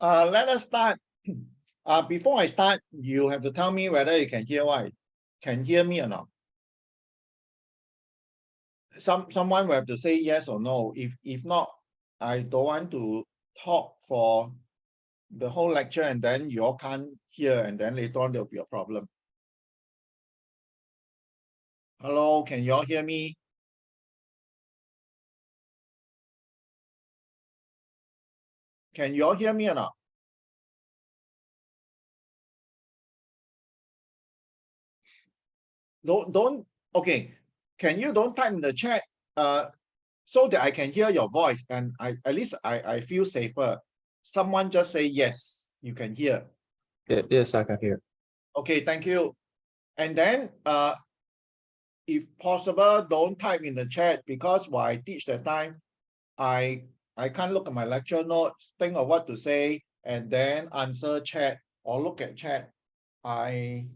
Let us start. Before I start, you have to tell me whether you can hear me or not. Someone will have to say yes or no. If not, I don't want to talk for the whole lecture and then you all can't hear and then later on there'll be a problem. Hello, can you all hear me? Can you all hear me or not? Don't, okay. Can you don't type in the chat so that I can hear your voice and at least I feel safer. Someone just say yes, you can hear. Yes, I can hear. Okay, thank you. And then if possible, don't type in the chat because while I teach that time, I can't look at my lecture notes, think of what to say, and then answer chat or look at chat. I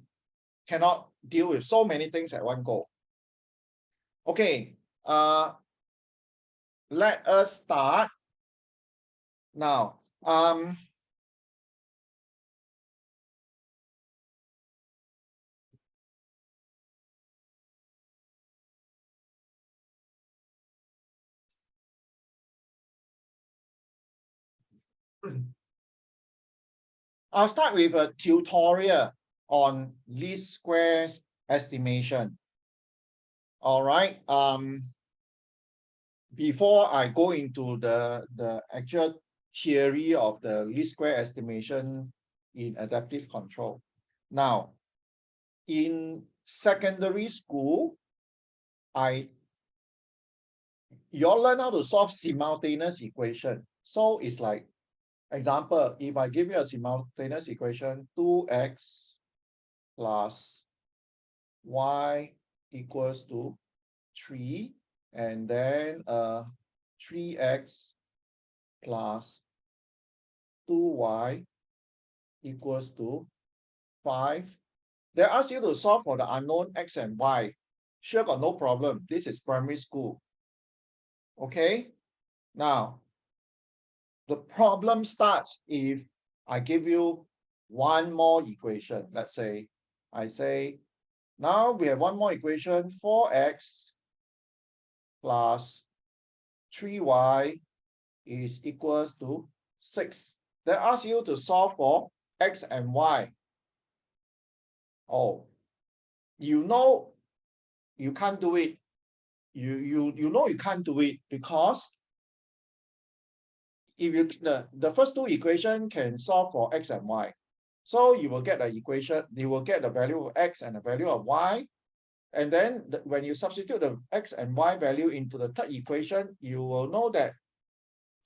cannot deal with so many things at one go. Okay, let us start now. I'll start with a tutorial on least squares estimation. All right. Before I go into the actual theory of the least square estimation in adaptive control. Now, in secondary school, you all learn how to solve simultaneous equation. So it's like, example, if I give you a simultaneous equation, 2x plus y equals to 3, and then 3x plus 2y equals to 5. They ask you to solve for the unknown x and y. Sure, got no problem. This is primary school. Okay, now the problem starts if I give you one more equation. Let's say I say now we have one more equation, 4x plus 3y is equals to 6. They ask you to solve for x and y. Oh, you know you can't do it. You know you can't do it because if you the first two equations can solve for x and y. So you will get the equation, you will get the value of x and the value of y. And then when you substitute the x and y value into the third equation, you will know that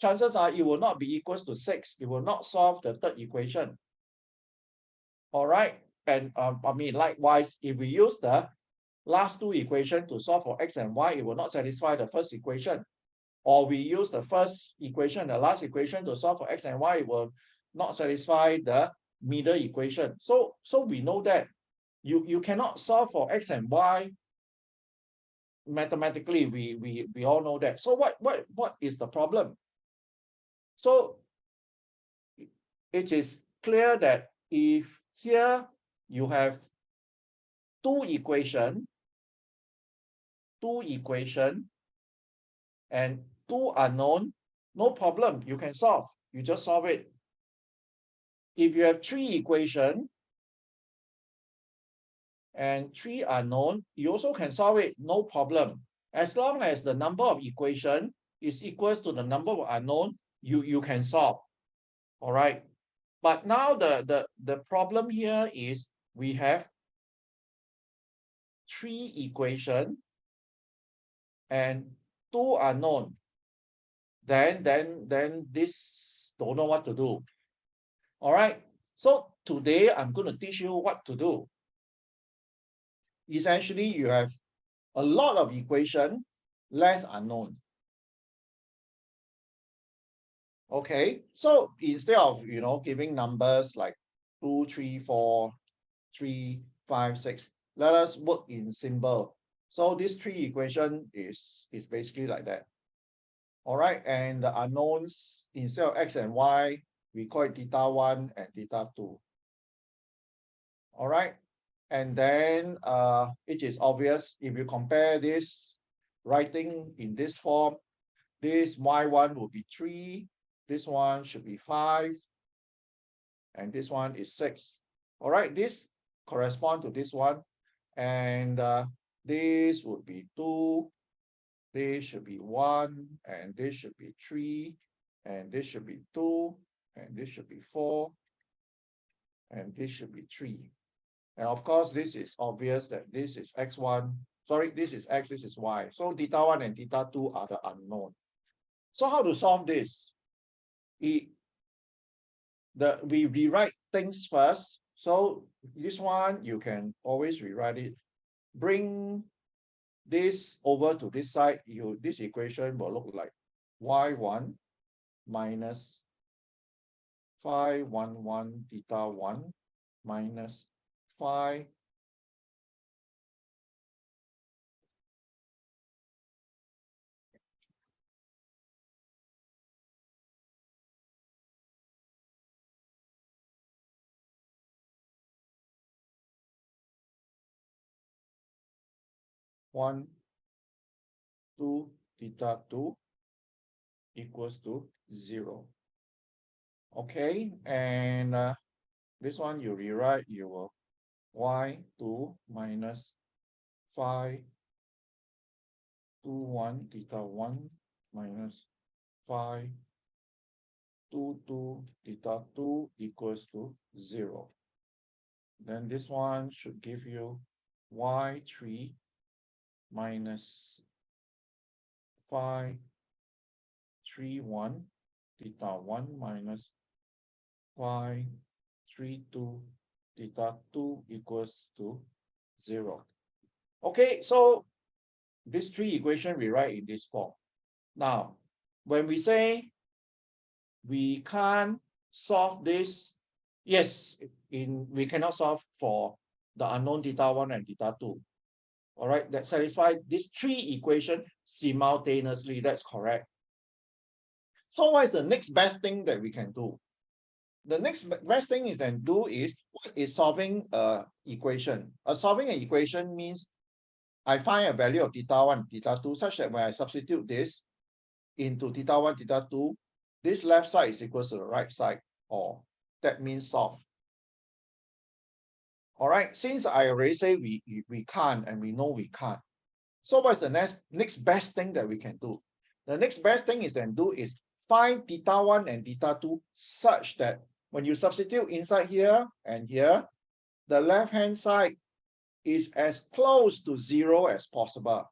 chances are it will not be equals to 6. It will not solve the third equation. All right. And I mean, likewise, if we use the last two equations to solve for x and y, it will not satisfy the first equation. Or we use the first equation, the last equation to solve for x and y, it will not satisfy the middle equation. So we know that you cannot solve for x and y mathematically. We all know that. So what is the problem? So it is clear that if here you have two equations and two unknown, no problem, you can solve. You just solve it. If you have three equations and three unknown, you also can solve it, no problem. As long as the number of equations is equals to the number of unknown, you can solve. All right. But now the problem here is we have three equations and two unknown. Then this don't know what to do. All right. So today I'm going to teach you what to do. Essentially, you have a lot of equation, less unknown. Okay, so instead of giving numbers like 2, 3, 4, 3, 5, 6, let us work in symbol. So this three equation is basically like that. All right, and the unknowns instead of x and y, we call it theta 1 and theta 2. All right. And then it is obvious if you compare this writing in this form, this y1 will be 3, this one should be 5, and this one is 6. All right, this correspond to this one, and this would be 2, this should be 1, and this should be 3, and this should be 2, and this should be 4, and this should be 3. And of course, this is obvious that this is x1, sorry, this is x, this is y. So theta 1 and theta 2 are the unknown. So how to solve this? We rewrite things first. So this one, you can always rewrite it. Bring this over to this side. This equation will look like y1 minus phi 1 theta 1 minus phi 1, 2 theta 2 equals to 0. Okay, and this one you rewrite, you will y2 minus phi 2 1 theta 1 minus phi 2 2 theta 2 equals to 0. Then this one should give you y3 minus phi 3 1 theta 1 minus phi 3 2 theta 2 equals to 0. Okay, so these three equations we write in this form. Now, when we say we can't solve this, yes, we cannot solve for the unknown theta 1 and theta 2. All right, that satisfies these three equations simultaneously. That's correct. So what is the next best thing that we can do? The next best thing is then do is what is solving a equation. Solving an equation means I find a value of theta 1, theta 2 such that when I substitute this into theta 1, theta 2, this left side is equal to the right side, or that means solve. All right, since I already say we can't and we know we can't. So what's the next best thing that we can do? The next best thing is then do is find theta 1 and theta 2 such that when you substitute inside here and here, the left-hand side is as close to 0 as possible.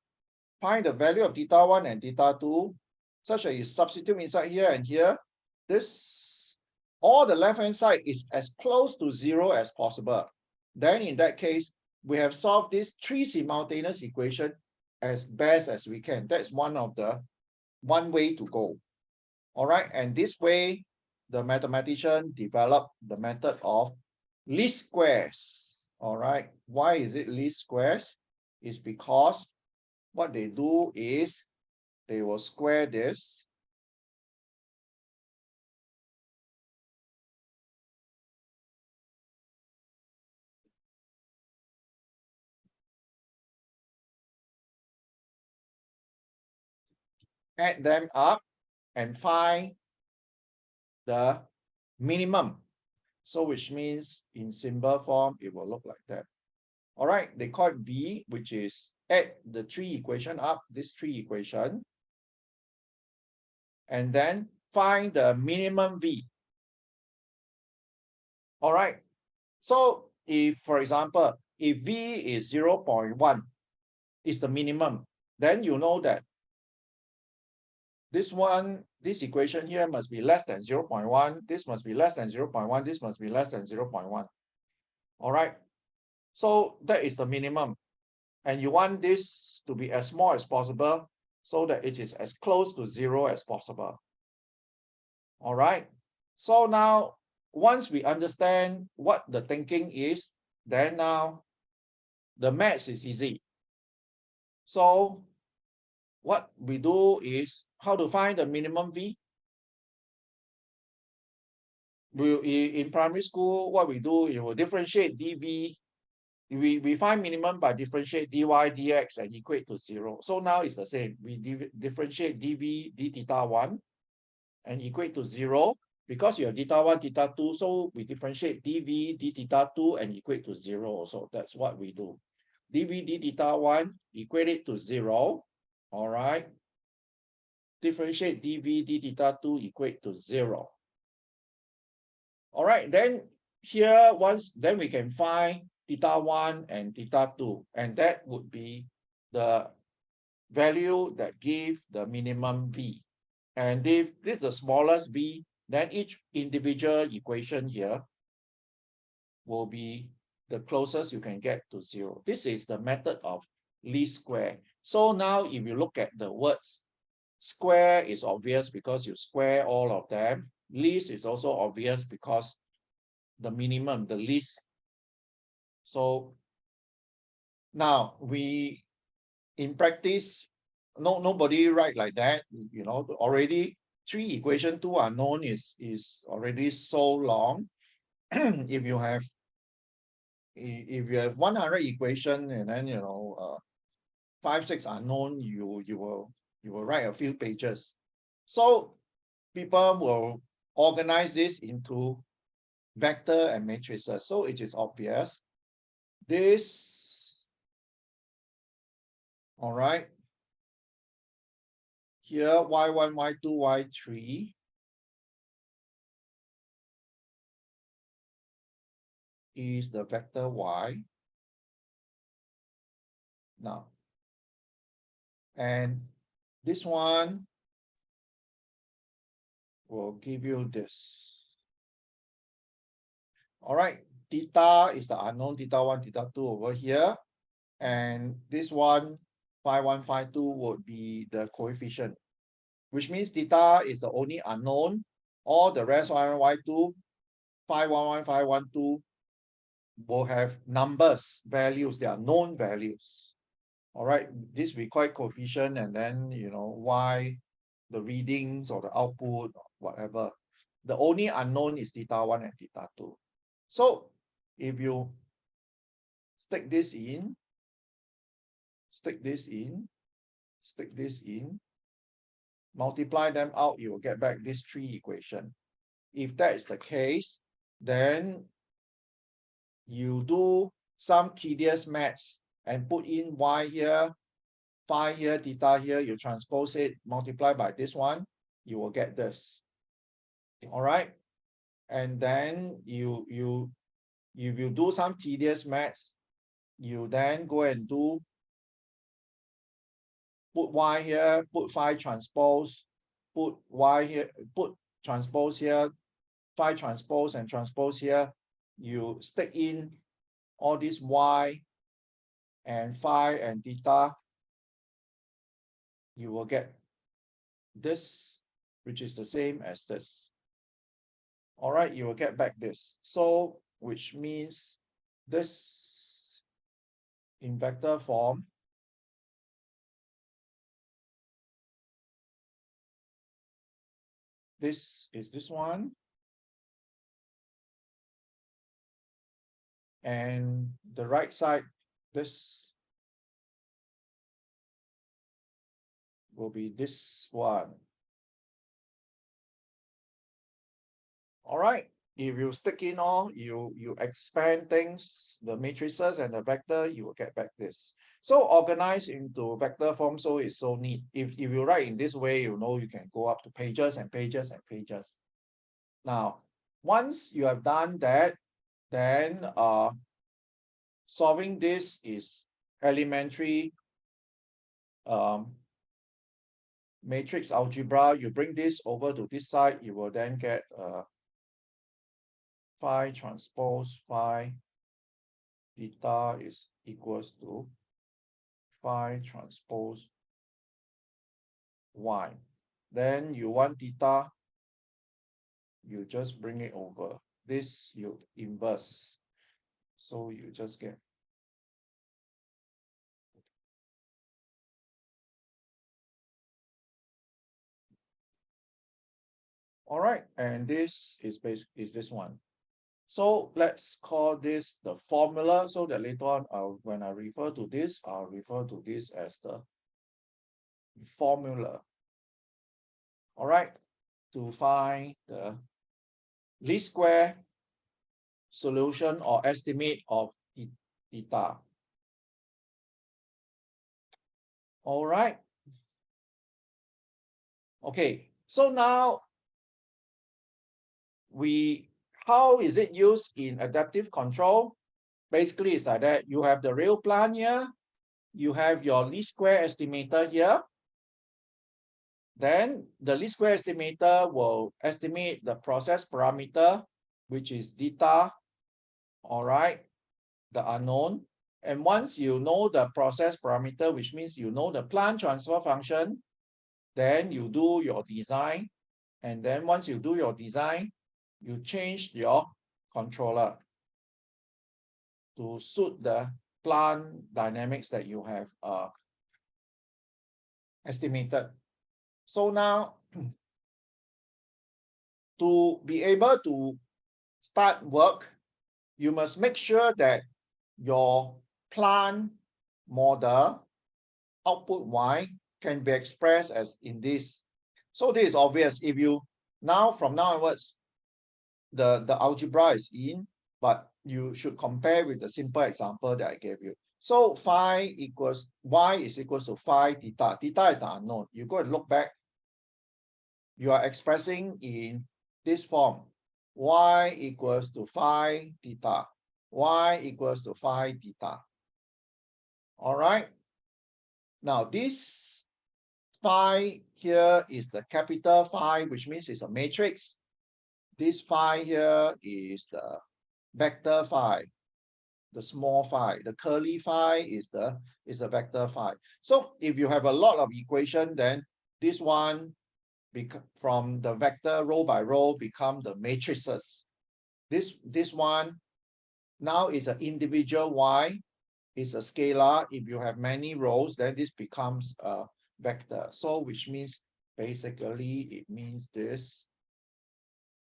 Find the value of theta 1 and theta 2 such that you substitute inside here and here. All the left-hand side is as close to 0 as possible. Then in that case, we have solved this three simultaneous equation as best as we can. That's one way to go. All right, and this way, the mathematician developed the method of least squares. All right, why is it least squares? It's because what they do is they will square this. Add them up and find the minimum. So which means in symbol form, it will look like that. All right, they call it V, which is add the three equation up, this three equation, and then find the minimum V. All right, so if, for example, if V is 0.1 is the minimum, then you know that this equation here must be less than 0.1, this must be less than 0.1, this must be less than 0.1. All right, so that is the minimum. And you want this to be as small as possible so that it is as close to 0 as possible. All right, so now once we understand what the thinking is, then now the maths is easy. So what we do is how to find the minimum V. in primary school, what we do, it will differentiate dv. We find minimum by differentiate dy dx and equate to 0. So now it's the same. We differentiate dv d theta 1 and equate to 0. Because you have theta 1, theta 2, so we differentiate dv d theta 2 and equate to 0 also. That's what we do. dv d theta 1, equate it to 0. All right. Differentiate dv d theta 2 equate to 0. All right, then here then we can find theta 1 and theta 2, and that would be the value that give the minimum v. And if this is the smallest v, then each individual equation here will be the closest you can get to 0. This is the method of least square. So now if you look at the words, square is obvious because you square all of them. Least is also obvious because the minimum, the least. So now we, in practice, nobody write like that. You know, already 3 equation 2 unknown is already so long. if you have 100 equation and then 5, 6 unknown, you will write a few pages. So people will organize this into vector and matrices. So it is obvious. This, all right. Here, y1, y2, y3 is the vector y. Now, and this one will give you this. All right, theta is the unknown, theta 1, theta 2 over here. And this one, phi 1, phi 2 would be the coefficient, which means theta is the only unknown. All the rest, y1, y2, phi 1, phi 1, 2 will have numbers, values, they are known values. All right, this we call coefficient, and then y, the readings or the output, or whatever. The only unknown is theta 1 and theta 2. So if you stick this in, stick this in, stick this in, multiply them out, you will get back this 3 equation. If that is the case, then you do some tedious maths and put in y here, phi here, theta here, you transpose it, multiply by this one, you will get this. All right. And then if you do some tedious maths, you then go and do, put y here, put phi transpose, put y here, put transpose here, phi transpose and transpose here. You stick in all these y and phi and theta, you will get this, which is the same as this. All right, you will get back this. So, which means this in vector form this is this one, and the right side, this will be this one. All right, if you stick in all, you expand things, the matrices and the vector, you will get back this. So organized into vector form, so it's so neat. If you write in this way, you can go up to pages and pages and pages. Now, once you have done that, then solving this is elementary matrix algebra. You bring this over to this side, you will then get phi transpose phi theta is equals to phi transpose y. Then you want theta, you just bring it over. This you inverse. So you just get All right, and this is this one. So let's call this the formula, so that later on, when I refer to this, I'll refer to this as the formula. All right, to find the least square solution or estimate of theta. All right. Okay, so now how is it used in adaptive control? Basically, it's like that. You have the real plan here. You have your least square estimator here. Then the least square estimator will estimate the process parameter, which is theta. All right, the unknown. And once you know the process parameter, which means you know the plan transfer function, then you do your design. And then once you do your design, you change your controller to suit the plant dynamics that you have estimated. So now, to be able to start work, you must make sure that your plant model output Y can be expressed as in this. So this is obvious. If you from now onwards, the algebra is in, but you should compare with the simple example that I gave you. So phi equals Y is equals to phi theta. Theta is the unknown. You go and look back. You are expressing in this form. Y equals to phi theta. Y equals to phi theta. All right. Now this phi here is the capital phi, which means it's a matrix. This phi here is the vector phi, the small phi. The curly phi is the vector phi. So if you have a lot of equation, then this one from the vector row by row become the matrices. This one now is an individual Y, is a scalar. If you have many rows, then this becomes a vector. So which means basically it means this.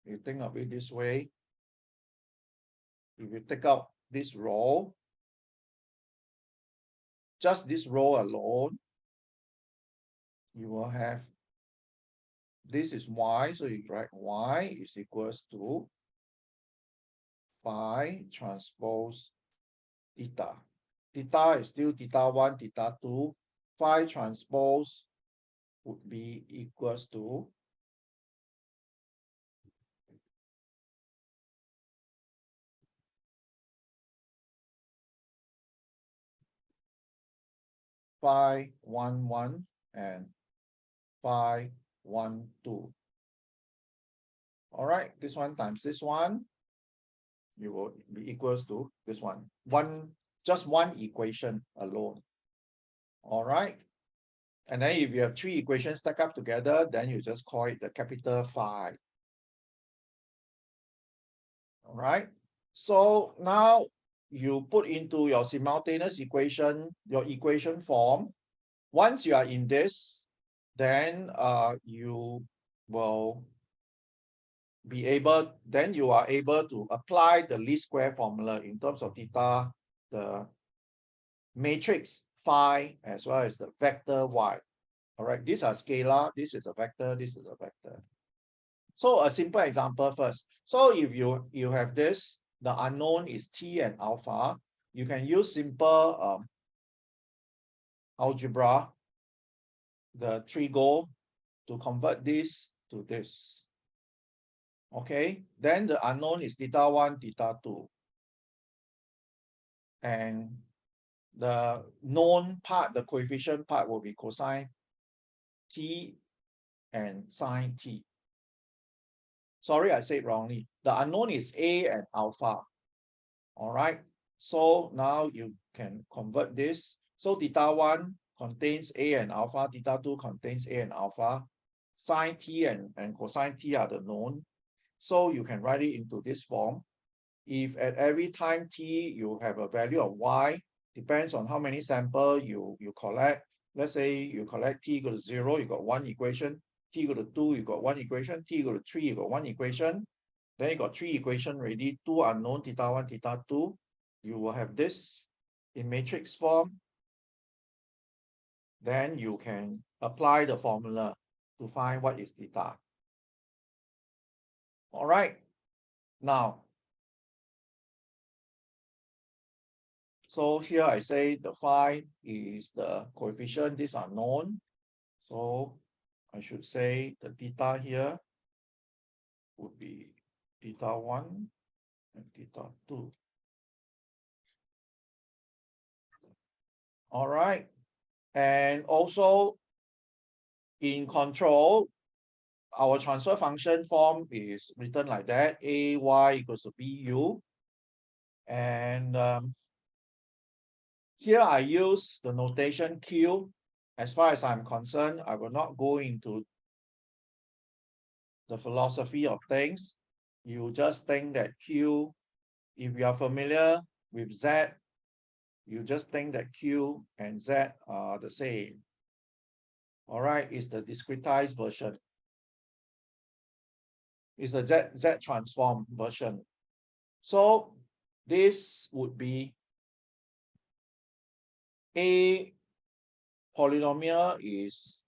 You think of it this way. If you take out this row, just this row alone, you will have, this is Y, so you write Y is equals to phi transpose theta. Theta is still theta 1, theta 2. Phi transpose would be equals to phi 1, 1 and phi 1, 2. All right, this one times this one, you will be equals to this one. Just one equation alone. All right. And then if you have three equations stacked up together, then you just call it the capital phi. All right. So now you put into your simultaneous equation, your equation form. Once you are in this, then you will be able, then you are able to apply the least square formula in terms of theta, the matrix phi, as well as the vector Y. All right, these are scalar, this is a vector, this is a vector. So a simple example first. So if you have this, the unknown is T and alpha, you can use simple algebra, the trigo, to convert this to this. Okay, then the unknown is theta 1, theta 2. And the known part, the coefficient part, will be cosine T and sine T. Sorry, I said wrongly. The unknown is A and alpha. All right. So now you can convert this. So theta 1 contains A and alpha. Theta 2 contains A and alpha. Sine T and cosine T are the known. So you can write it into this form. If at every time T you have a value of Y, depends on how many samples you collect. Let's say you collect T equal to 0, you got one equation. t equal to 2, you got one equation. T equal to 3, you got one equation. Then you got three equations already, two unknown, theta 1, theta 2. You will have this in matrix form. Then you can apply the formula to find what is theta. All right. Now, so here I say the phi is the coefficient. These are known. So I should say the theta here would be theta 1 and theta 2. All right. And also in control, our transfer function form is written like that. AY equals to BU. And here I use the notation Q. As far as I'm concerned, I will not go into the philosophy of things. You just think that Q, if you are familiar with Z, you just think that Q and Z are the same. All right, it's the discretized version. It's the Z transform version. So this would be a polynomial is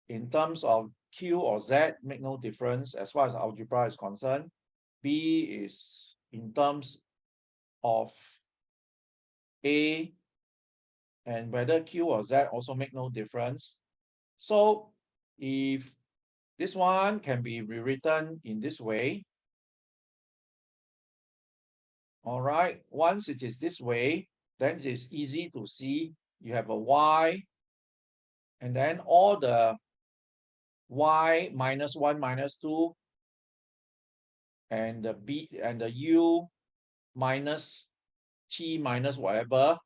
in terms of Q or Z, make no difference as far as algebra is concerned. B is in terms of A, and whether Q or Z also make no difference. So if this one can be rewritten in this way, all right, once it is this way, then it is easy to see. You have a Y, and then all the Y minus 1 minus 2 and the B and the U minus T minus whatever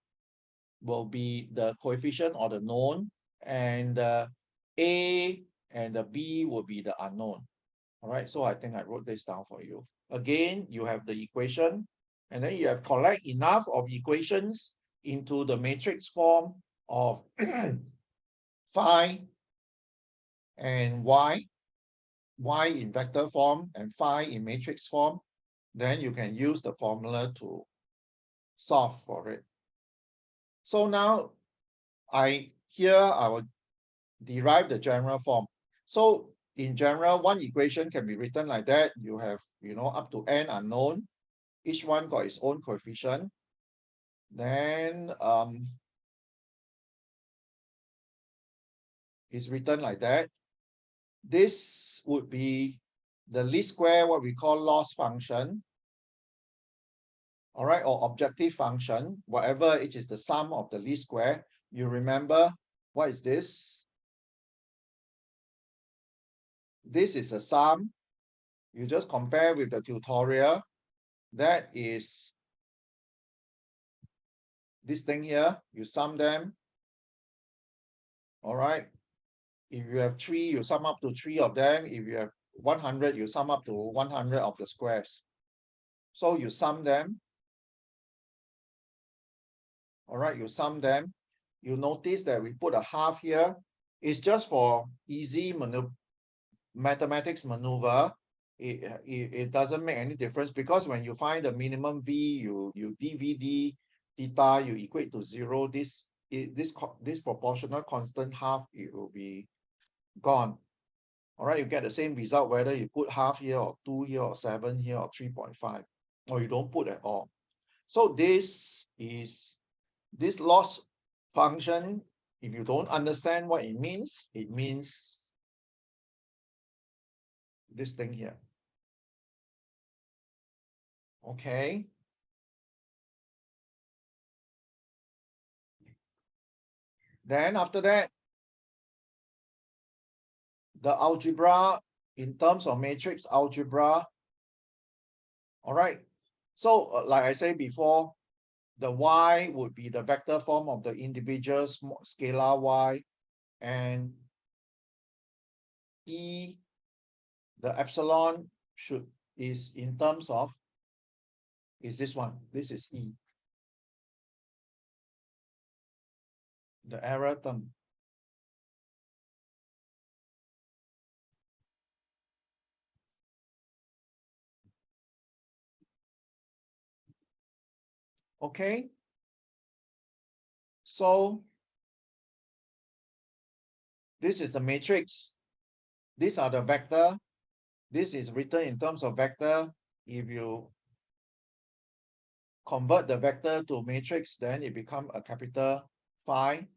will be the coefficient or the known, and the A and the B will be the unknown. All right, so I think I wrote this down for you. Again, you have the equation, and then you have collect enough of equations into the matrix form of phi and y in vector form and phi in matrix form. Then you can use the formula to solve for it. So now I will derive the general form. So in general, one equation can be written like that. You have, up to n unknown. Each one got its own coefficient. Then it's written like that. This would be the least square, what we call loss function. All right, or objective function, whatever it is the sum of the least square. You remember what is this? This is a sum. You just compare with the tutorial. That is this thing here. You sum them. All right. If you have 3, you sum up to 3 of them. If you have 100, you sum up to 100 of the squares. So you sum them. All right, you sum them. You notice that we put a half here. It's just for easy mathematics maneuver. It doesn't make any difference, because when you find the minimum V, you dVd theta, you equate to 0. This proportional constant half, it will be gone. All right, you get the same result whether you put half here or 2 here or 7 here or 3.5, or you don't put at all. So this is this loss function. If you don't understand what it means this thing here. Okay. Then after that, the algebra in terms of matrix algebra. All right. So like I said before, the y would be the vector form of the individual scalar y, and E, the epsilon is in terms of, is this one. This is E, the error term. Okay. So this is the matrix. These are the vector. This is written in terms of vector. If you convert the vector to matrix, then it becomes a capital phi.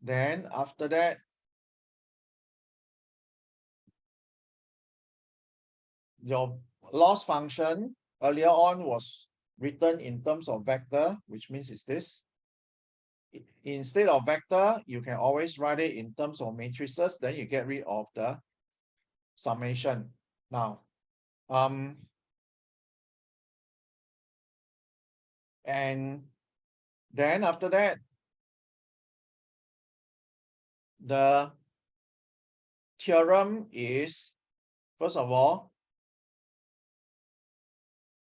Then after that, your loss function earlier on was written in terms of vector, which means it's this. Instead of vector, you can always write it in terms of matrices, then you get rid of the summation. Now, and then after that, the theorem is, first of all,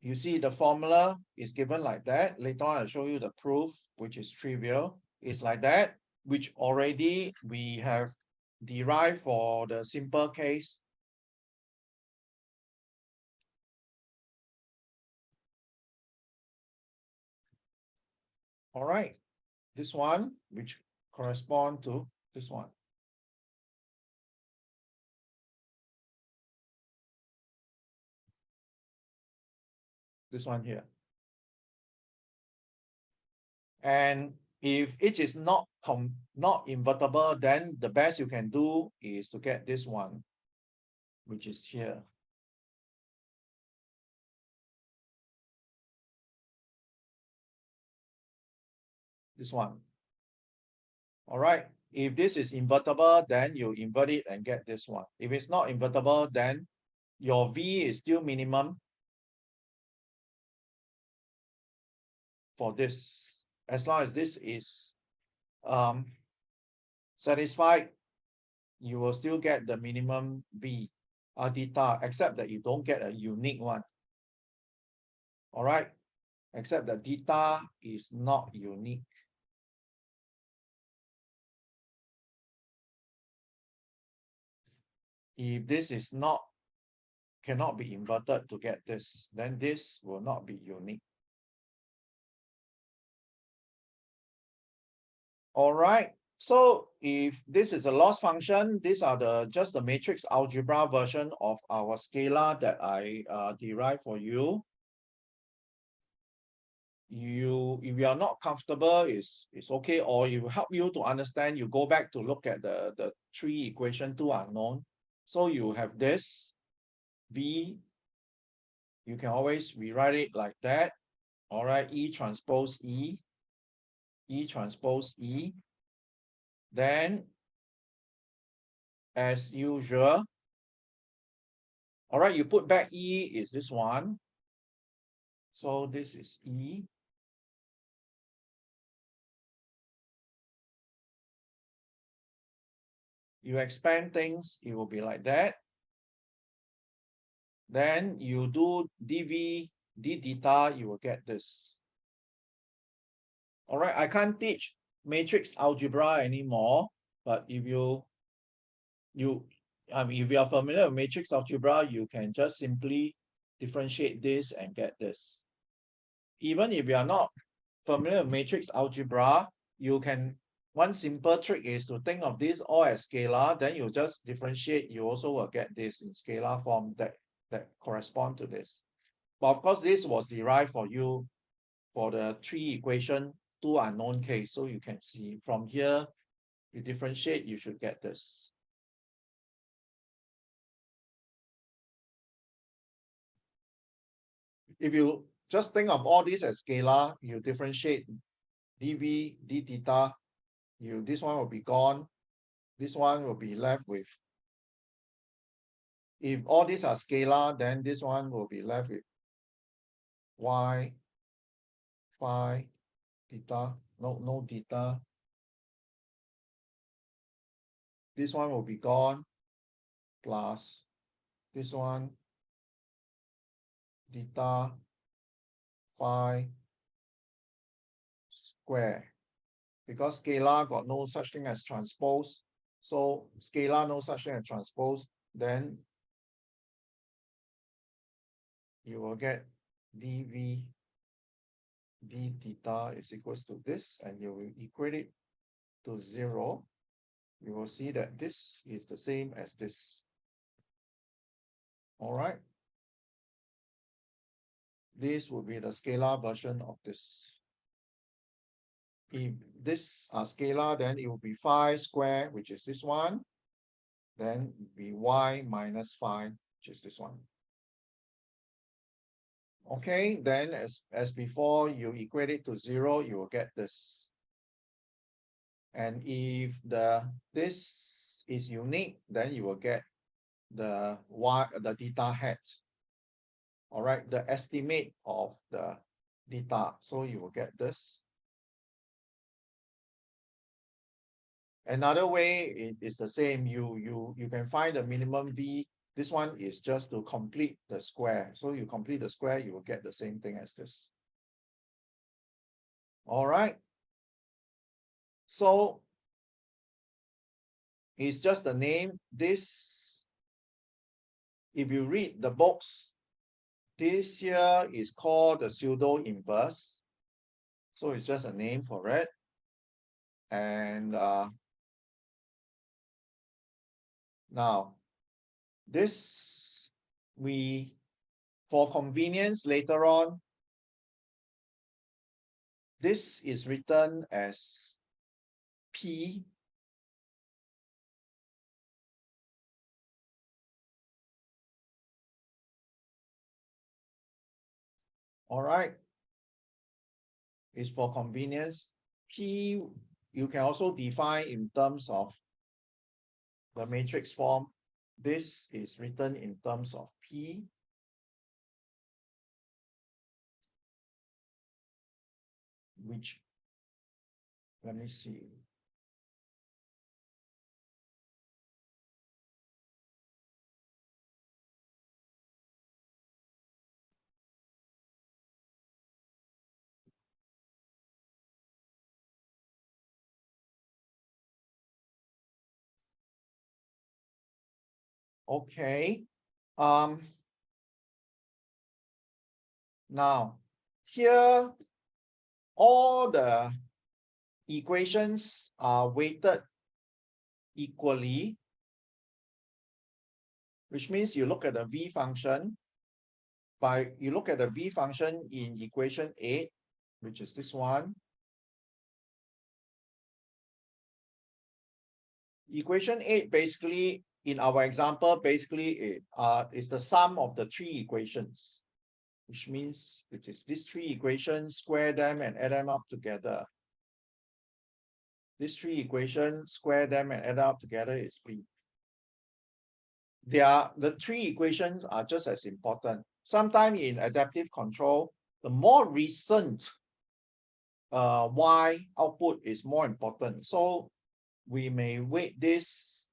you see the formula is given like that. Later on, I'll show you the proof, which is trivial. It's like that, which already we have derived for the simple case. All right, this one, which correspond to this one. This one here. And if it is not invertible, then the best you can do is to get this one, which is here. This one. All right. If this is invertible, then you invert it and get this one. If it's not invertible, then your V is still minimum for this. As long as this is satisfied, you will still get the minimum V theta, except that you don't get a unique one. All right. Except that theta is not unique. If this is cannot be inverted to get this, then this will not be unique. All right. So if this is a loss function, these are just the matrix algebra version of our scalar that I derived for you. If you are not comfortable, it's okay, or it will help you to understand. You go back to look at the three equation, two unknown. So you have this V. You can always rewrite it like that. All right, E transpose E, E transpose E. Then, as usual, all right, you put back E is this one. So this is E. You expand things, it will be like that. Then you do dv d theta, you will get this. All right, I can't teach matrix algebra anymore, but if you if you are familiar with matrix algebra, you can just simply differentiate this and get this. Even if you are not familiar with matrix algebra, you can, one simple trick is to think of this all as scalar, then you just differentiate, you also will get this in scalar form that correspond to this. But of course, this was derived for you for the three equation, two unknown case. So you can see from here, you differentiate, you should get this. If you just think of all this as scalar, you differentiate dv d theta, this one will be gone. This one will be left with, if all these are scalar, then this one will be left with y phi theta, no theta. This one will be gone, plus this one theta phi square, because scalar got no such thing as transpose. So scalar no such thing as transpose, then you will get dv d theta is equals to this, and you will equate it to 0, you will see that this is the same as this. All right. This will be the scalar version of this. If this are scalar, then it will be 5 squared, which is this one. Then be y minus 5, which is this one. Okay, then as before, you equate it to 0, you will get this. And if this is unique, then you will get the theta hat. All right, the estimate of the theta. So you will get this. Another way it is the same. You can find the minimum v. This one is just to complete the square. So you complete the square, you will get the same thing as this. All right. So it's just the name. This, if you read the books, this here is called the pseudo inverse. So it's just a name for it. And now this, for convenience later on, this is written as P . All right. It's for convenience. P, you can also define in terms of the matrix form. This is written in terms of P. Which, let me see. Okay. Now here all the equations are weighted equally, which means you look at the v function. You look at the v function in equation 8, which is this one. Equation 8 basically, in our example, basically it is the sum of the 3 equations, which means it is these 3 equations, square them and add them up together. These 3 equations, square them and add up together is v. The 3 equations are just as important. Sometimes in adaptive control, the more recent y output is more important. So we may weight this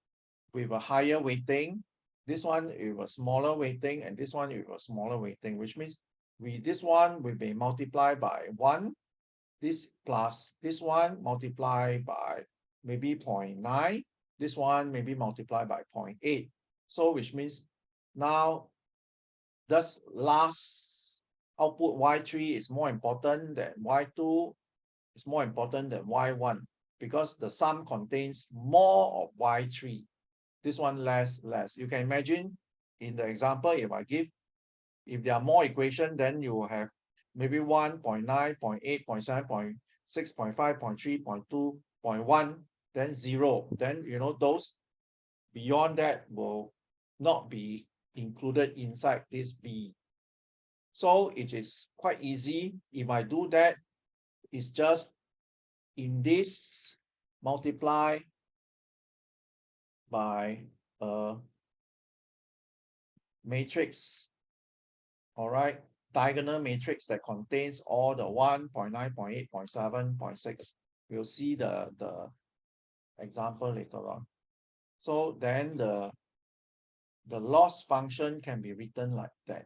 with a higher weighting, this one with a smaller weighting, and this one with a smaller weighting, which means this one will be multiplied by 1, this plus this one multiplied by maybe 0.9, this one maybe multiplied by 0.8. So which means now this last output y3 is more important than y2, is more important than y1, because the sum contains more of y3. This one less. You can imagine in the example, if there are more equations, then you will have maybe 1, 0.9, 0.8, 0.7, 0.6, 0.5, 0.3, 0.2, 0.1, then 0. Then, those beyond that will not be included inside this V. So it is quite easy. If I do that, it's just in this multiply by a matrix, all right, diagonal matrix that contains all the 1, 0.9, 0.8, 0.7, 0.6. We'll see the example later on. So then the loss function can be written like that.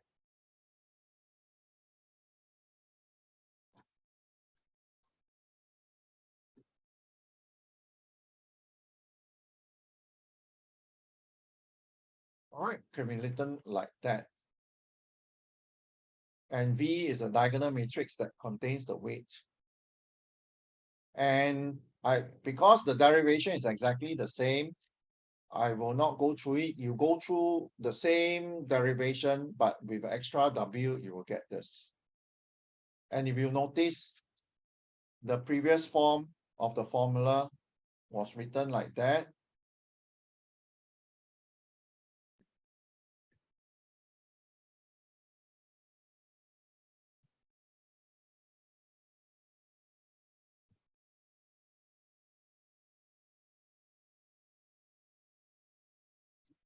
All right, can be written like that. and V is a diagonal matrix that contains the weight. And because the derivation is exactly the same, I will not go through it. You go through the same derivation, but with extra W, you will get this. And if you notice, the previous form of the formula was written like that.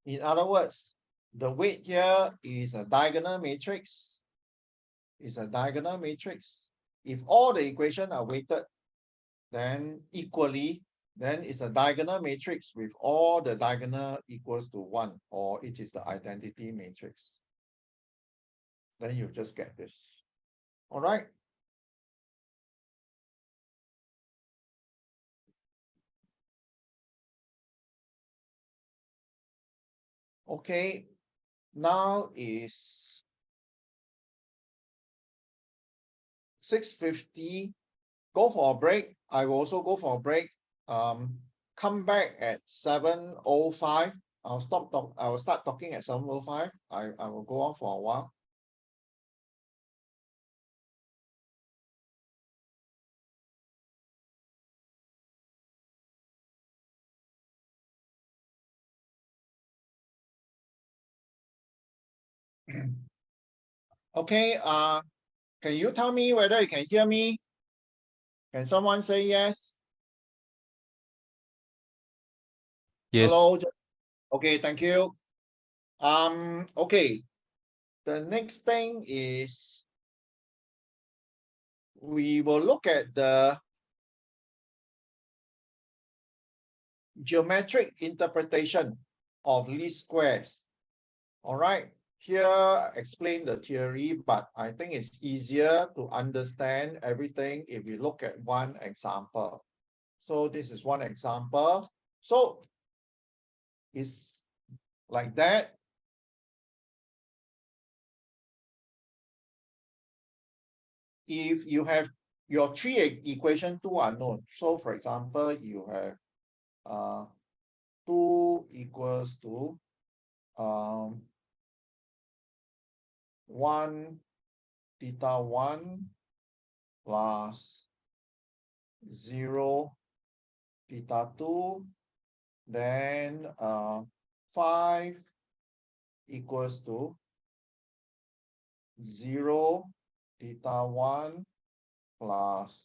In other words, the weight here is a diagonal matrix. Is a diagonal matrix. If all the equations are weighted, then equally, then it's a diagonal matrix with all the diagonal equals to 1, or it is the identity matrix. Then you just get this. All right. Okay, now is 6:50. Go for a break. I will also go for a break. Come back at 7:05. I will start talking at 7:05. I will go on for a while. Okay, can you tell me whether you can hear me? Can someone say yes? Yes. Hello. Okay, thank you. Okay. The next thing is we will look at the geometric interpretation of least squares. All right. Here, explain the theory, but I think it's easier to understand everything if we look at one example. So this is one example. So it's like that. If you have your three equation, two are known. So for example, you have 2 equals to 1 theta 1 plus 0 theta 2, then 5 equals to 0 theta 1 plus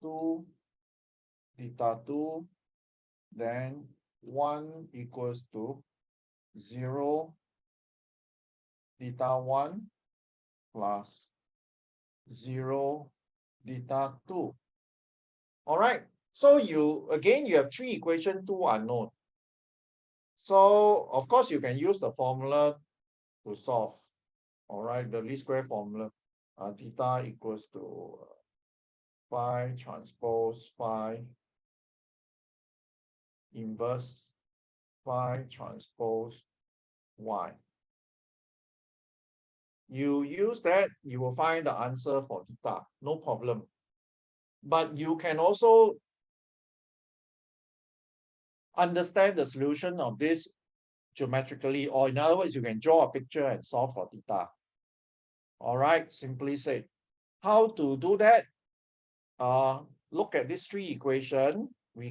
2 theta 2, then 1 equals to 0 theta 1 plus 0 theta 2. All right. So you have three equations, two unknown. So of course you can use the formula to solve. All right, the least square formula. Theta equals to phi transpose phi inverse phi transpose y. You use that, you will find the answer for theta, no problem. But you can also understand the solution of this geometrically, or in other words, you can draw a picture and solve for theta. All right, simply said. How to do that? Look at these three equations. You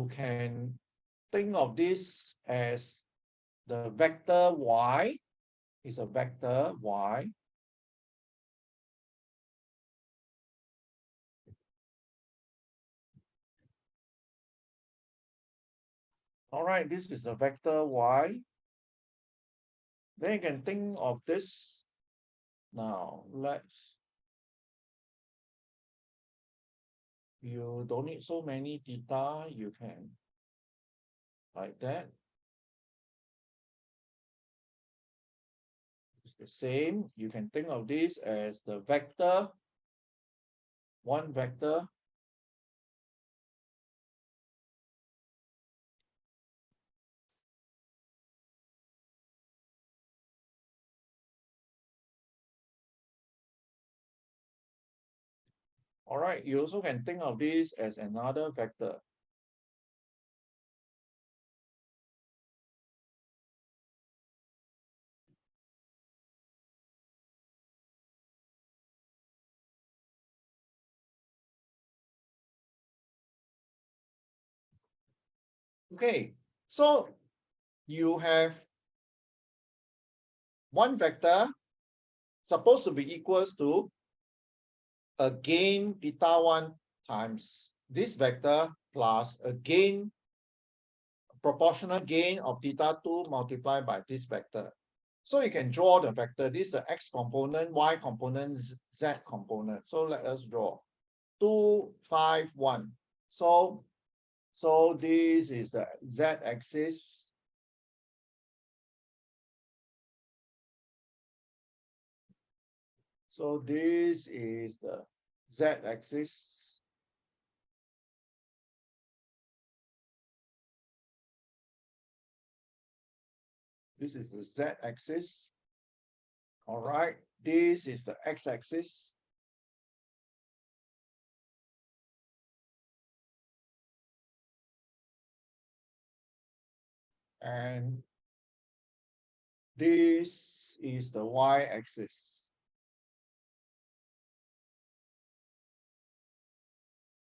can think of this as the vector y is a vector y. All right, this is a vector y. Then you can think of this. Now, you don't need so many theta, you can like that. It's the same. You can think of this as the vector, one vector. All right, you also can think of this as another vector. Okay, so you have one vector supposed to be equals to a gain theta 1 times this vector plus a gain proportional gain of theta 2 multiplied by this vector. So you can draw the vector. This is the x component, y component, z component. So let us draw 2, 5, 1. So this is the z axis. So this is the z axis. This is the z axis. All right. This is the x axis. And this is the y axis.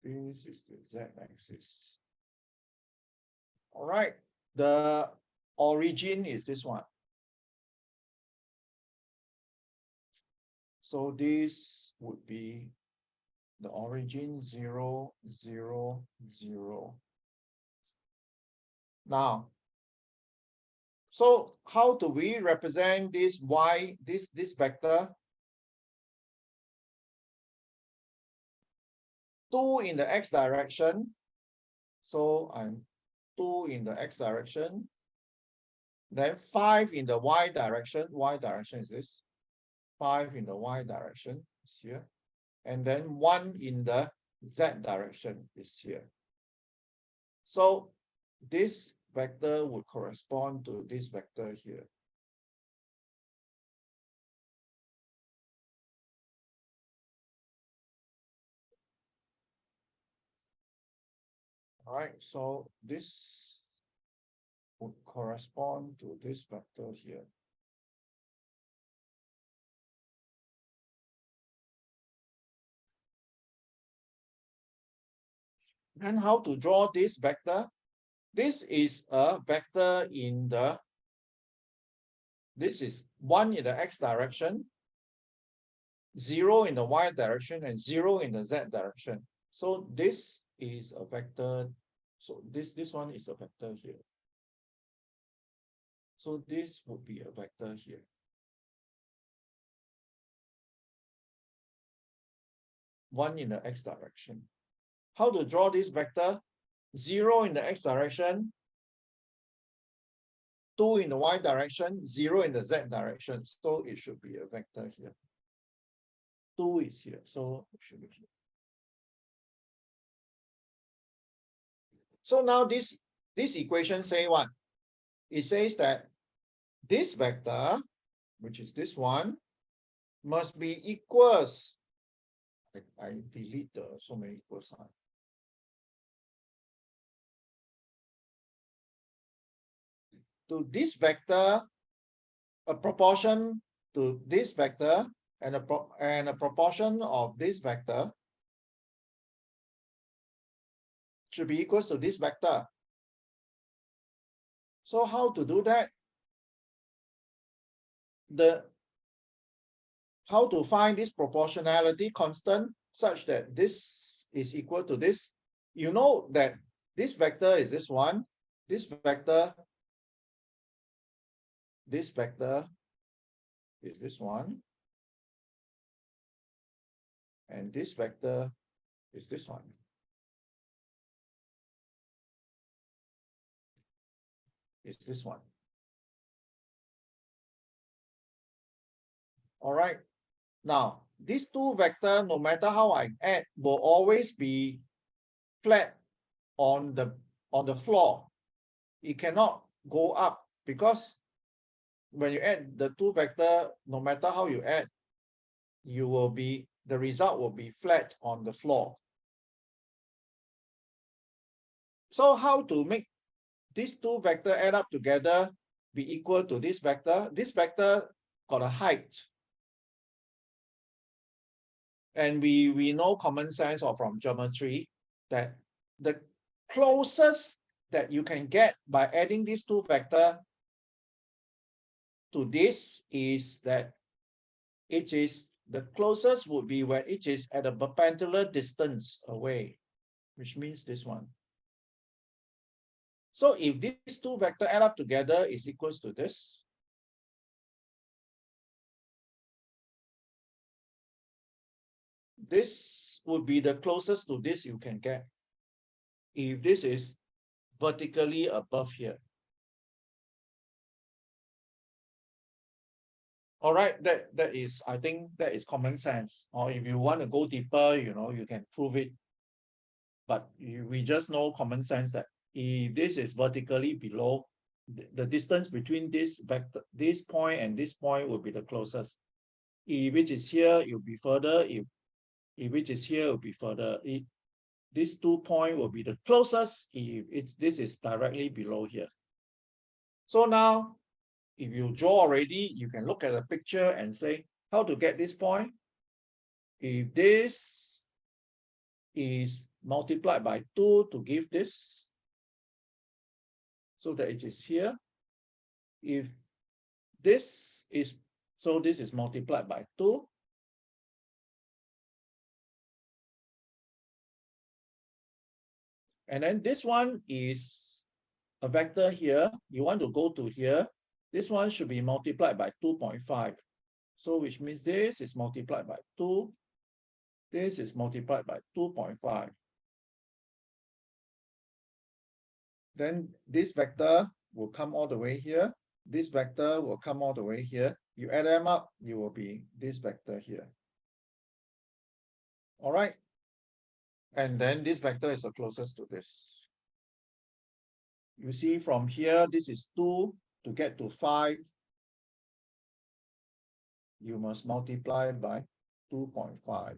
This is the z axis. All right. The origin is this one. So this would be the origin 0, 0, 0. Now, so how do we represent this y, this vector? 2 in the x direction. So I'm 2 in the x direction. Then 5 in the y direction. Y direction is this. 5 in the y direction is here. And then 1 in the z direction is here. So this vector would correspond to this vector here. All right, so this would correspond to this vector here. And how to draw this vector? This is a vector in the, this is 1 in the x direction, 0 in the y direction, and 0 in the z direction. So this is a vector. So this one is a vector here. So this would be a vector here. One in the x direction. How to draw this vector? 0 in the x direction, 2 in the y direction, 0 in the z direction. So it should be a vector here. 2 is here, so it should be here. So now this equation say what? It says that this vector, which is this one, must be equals. I delete the so many equal sign. To this vector, a proportion to this vector, and a proportion of this vector should be equals to this vector. So how to do that? How to find this proportionality constant such that this is equal to this? You know that this vector is this one, this vector is this one, and this vector is this one. Is this one. All right. Now, these two vectors, no matter how I add, will always be flat on the floor. It cannot go up because when you add the two vectors, no matter how you add, you will be the result will be flat on the floor. So how to make these two vectors add up together be equal to this vector? This vector got a height. And we know common sense or from geometry that the closest that you can get by adding these two vectors to this is that it is the closest would be when it is at a perpendicular distance away, which means this one. So if these two vectors add up together is equals to this, this would be the closest to this you can get if this is vertically above here. All right, that is, I think that is common sense. Or if you want to go deeper, you can prove it. But we just know common sense that if this is vertically below, the distance between this vector, this point and this point will be the closest. If which is here, it will be further. If which is here, it will be further. These 2 points will be the closest if this is directly below here. So now, if you draw already, you can look at the picture and say how to get this point. If this is multiplied by 2 to give this, so that it is here. If this is, so this is multiplied by 2. And then this one is a vector here. You want to go to here. This one should be multiplied by 2.5. So which means this is multiplied by 2. This is multiplied by 2.5. Then this vector will come all the way here. This vector will come all the way here. You add them up, you will be this vector here. All right. And then this vector is the closest to this. You see from here, this is 2 to get to 5. You must multiply by 2.5.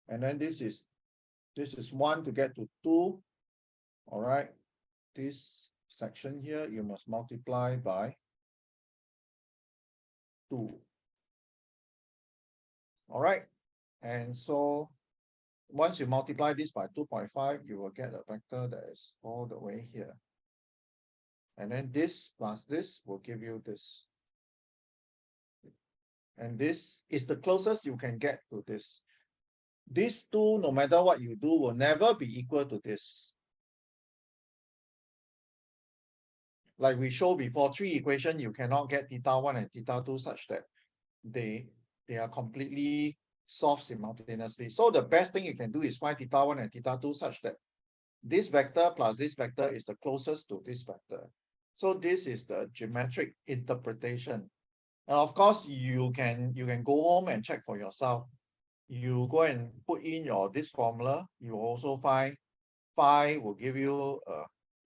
And then this is 1 to get to 2. All right. This section here, you must multiply by 2. All right. And so once you multiply this by 2.5, you will get a vector that is all the way here. And then this plus this will give you this. And this is the closest you can get to this. These two, no matter what you do, will never be equal to this. Like we showed before, 3 equations, you cannot get theta 1 and theta 2 such that they are completely solved simultaneously. So the best thing you can do is find theta 1 and theta 2 such that this vector plus this vector is the closest to this vector. So this is the geometric interpretation. And of course, you can go home and check for yourself. You go and put in this formula. You also find phi will give you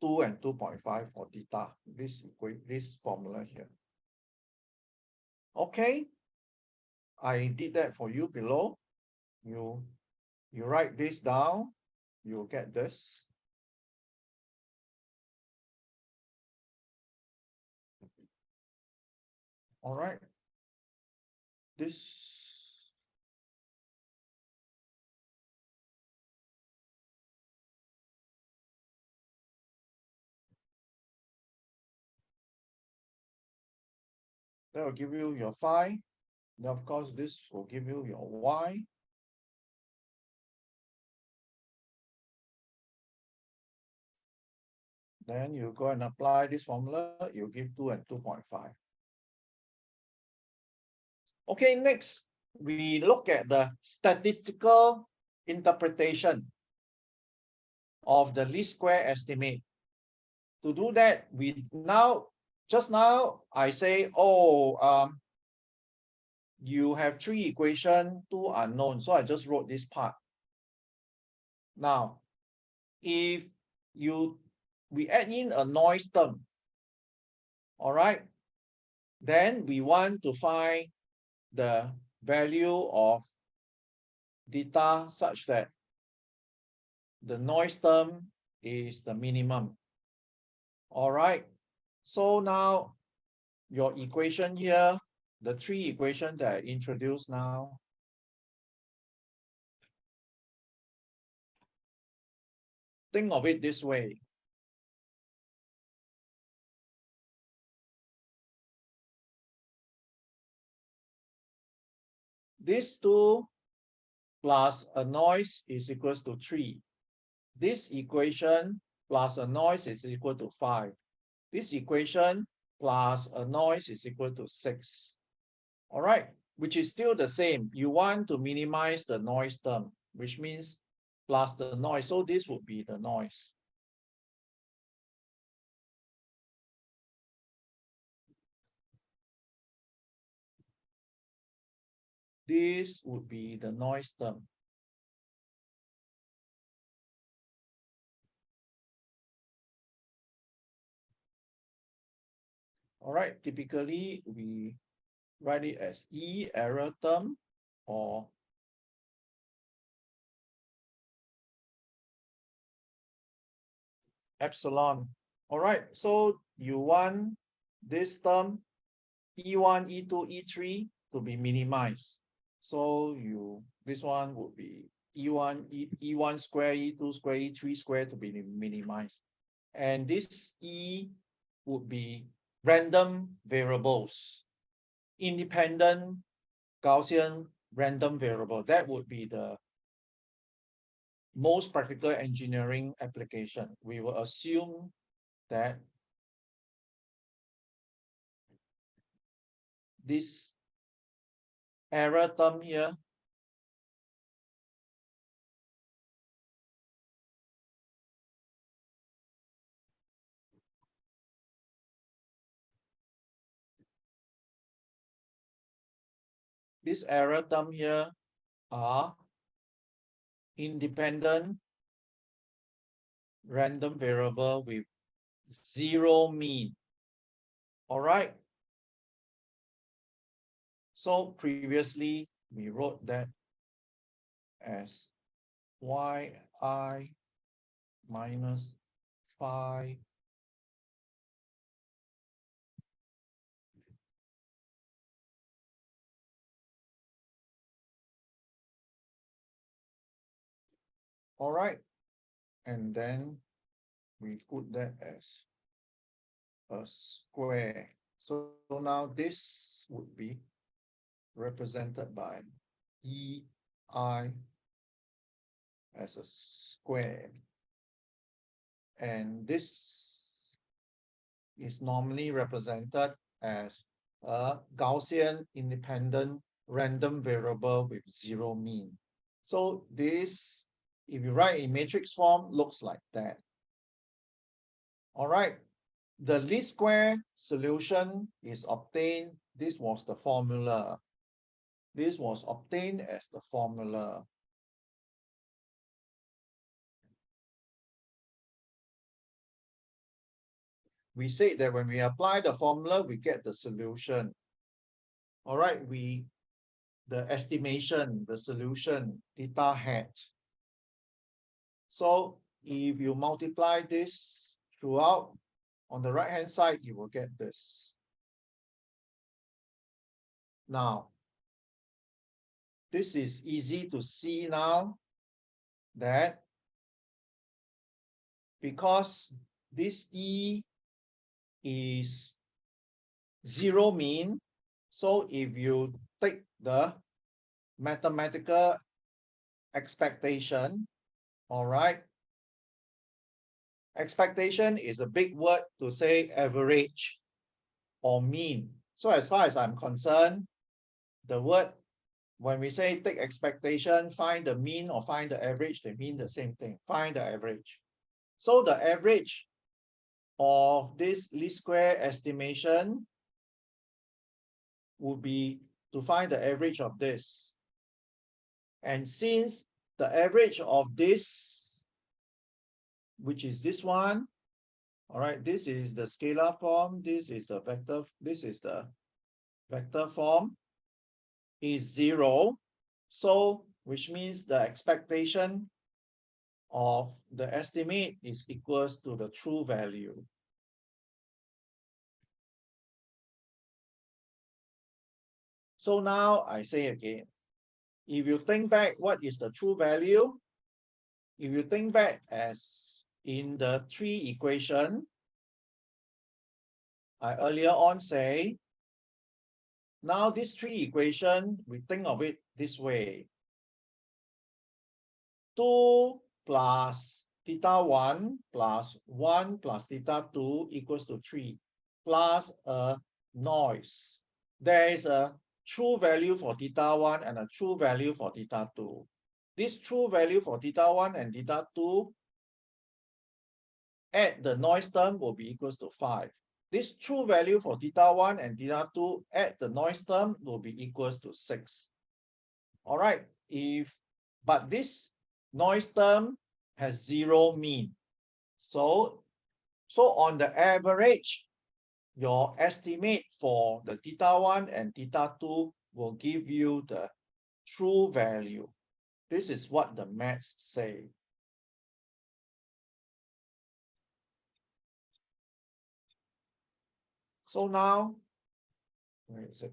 2 and 2.5 for theta. This formula here. Okay, I did that for you below. You write this down. You'll get this. All right. This. That will give you your phi. Then of course, this will give you your y. Then you go and apply this formula, you give 2 and 2.5. Okay, next, we look at the statistical interpretation of the least square estimate. To do that, just now, I say, you have 3 equations, 2 unknown. So I just wrote this part. Now, if we add in a noise term, all right, then we want to find the value of theta such that the noise term is the minimum. All right. So now your equation here, the three equations that I introduced now, think of it this way. This 2 plus a noise is equals to 3. This equation plus a noise is equal to 5. This equation plus a noise is equal to 6. All right, which is still the same. You want to minimize the noise term, which means plus the noise. So this would be the noise. This would be the noise term. All right, typically we write it as E error term or epsilon. All right, so you want this term E1, E2, E3 to be minimized. So this one would be E1, E1 square, E2 square, E3 square to be minimized. And this E would be random variables, independent Gaussian random variable. That would be the most practical engineering application. We will assume that this error term here are independent random variable with zero mean. All right. So previously we wrote that as yi minus phi all right, and then we put that as a square. So now this would be represented by EI as a square. And this is normally represented as a Gaussian independent random variable with zero mean. So this, if you write in matrix form, looks like that. All right, the least square solution is obtained. This was the formula. This was obtained as the formula. We said that when we apply the formula, we get the solution. All right, the estimation, the solution, theta hat. So if you multiply this throughout, on the right-hand side, you will get this. Now, this is easy to see now that because this E is zero mean, so if you take the mathematical expectation, all right, expectation is a big word to say average or mean. So as far as I'm concerned, the word, when we say take expectation, find the mean or find the average, they mean the same thing, find the average. So the average of this least square estimation would be to find the average of this. And since the average of this, which is this one, all right, this is the scalar form, this is the vector, this is the vector form. is 0. So, which means the expectation of the estimate is equals to the true value. So now I say again, if you think back, what is the true value? If you think back as in the 3 equation, I earlier on say, now this 3 equation, we think of it this way. 2 plus theta 1 plus 1 plus theta 2 equals to 3 plus a noise. There is a true value for theta 1 and a true value for theta 2. This true value for theta 1 and theta 2 add the noise term will be equals to 5. This true value for theta 1 and theta 2 add the noise term will be equals to 6. All right, but this noise term has 0 mean. So on the average, your estimate for the theta 1 and theta 2 will give you the true value. This is what the maths say. So now, where is it?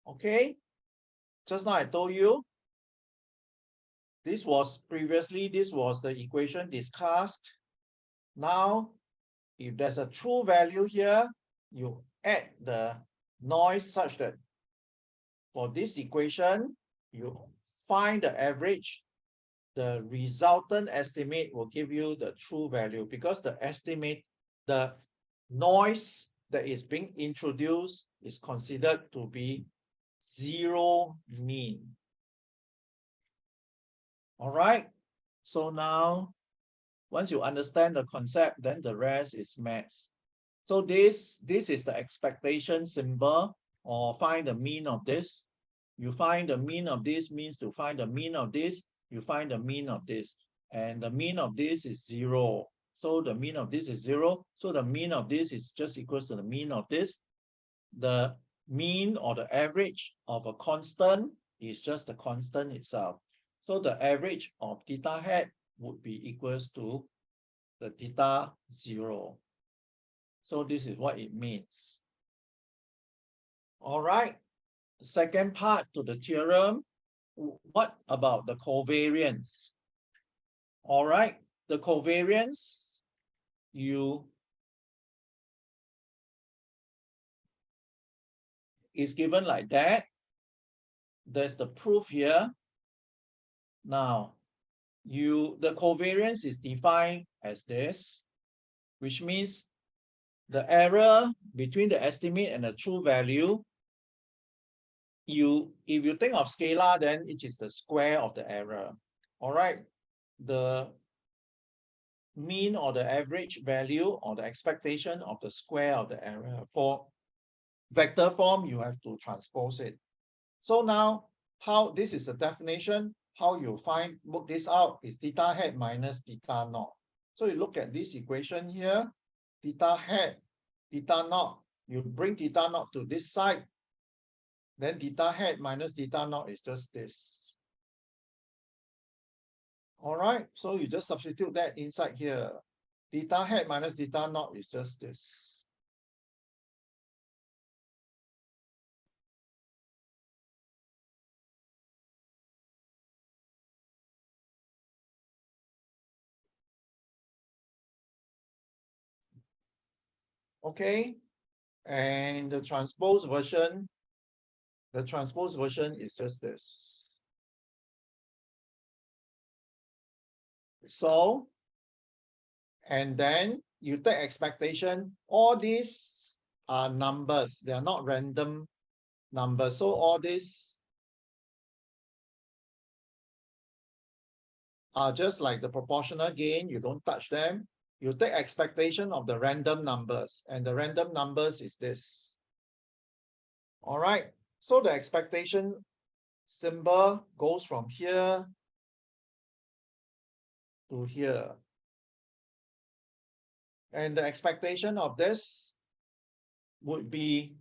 Okay, just now I told you, this was the equation discussed. Now, if there's a true value here, you add the noise such that for this equation, you find the average, the resultant estimate will give you the true value because the estimate, the noise that is being introduced is considered to be 0 mean. All right. So now, once you understand the concept, then the rest is maths. So this is the expectation symbol, or find the mean of this. You find the mean of this means to find the mean of this, you find the mean of this. And the mean of this is 0. So the mean of this is 0. So the mean of this is just equals to the mean of this. The mean or the average of a constant is just the constant itself. So the average of theta hat would be equals to the theta 0. So this is what it means. All right. The second part to the theorem. What about the covariance? All right. The covariance, is given like that. There's the proof here. Now, the covariance is defined as this, which means the error between the estimate and the true value, if you think of scalar, then it is the square of the error. All right. The mean or the average value or the expectation of the square of the error. For vector form, you have to transpose it. So now, how this is the definition, how you work this out is theta hat minus theta naught. So you look at this equation here, theta hat, theta naught, you bring theta naught to this side, then theta hat minus theta naught is just this. All right, so you just substitute that inside here. Theta hat minus theta naught is just this. Okay, and the transpose version is just this. So, and then you take expectation. All these are numbers. They are not random numbers. So all these are just like the proportional gain. You don't touch them. You take expectation of the random numbers. And the random numbers is this. All right. So the expectation symbol goes from here to here. And the expectation of this would be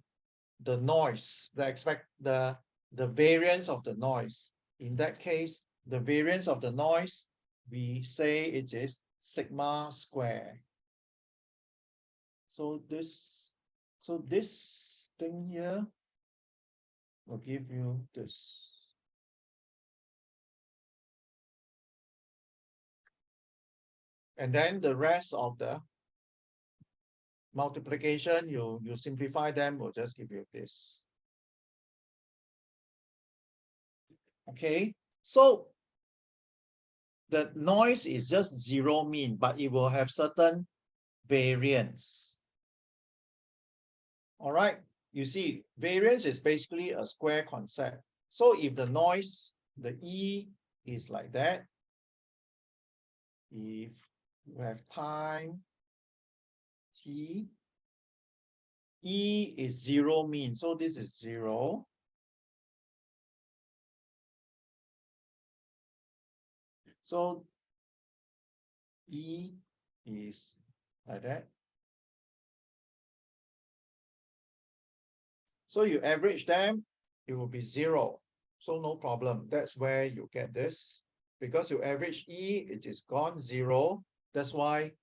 the noise, the variance of the noise. In that case, the variance of the noise, we say it is sigma square. So this thing here will give you this. And then the rest of the multiplication, you simplify them, will just give you this. Okay, so the noise is just zero mean, but it will have certain variance. All right, you see, variance is basically a square concept. So if the noise, the E is like that, if you have time T, E is zero mean, so this is zero. So E is like that. So you average them, it will be zero. So no problem. That's where you get this. Because you average E, it is gone zero. That's why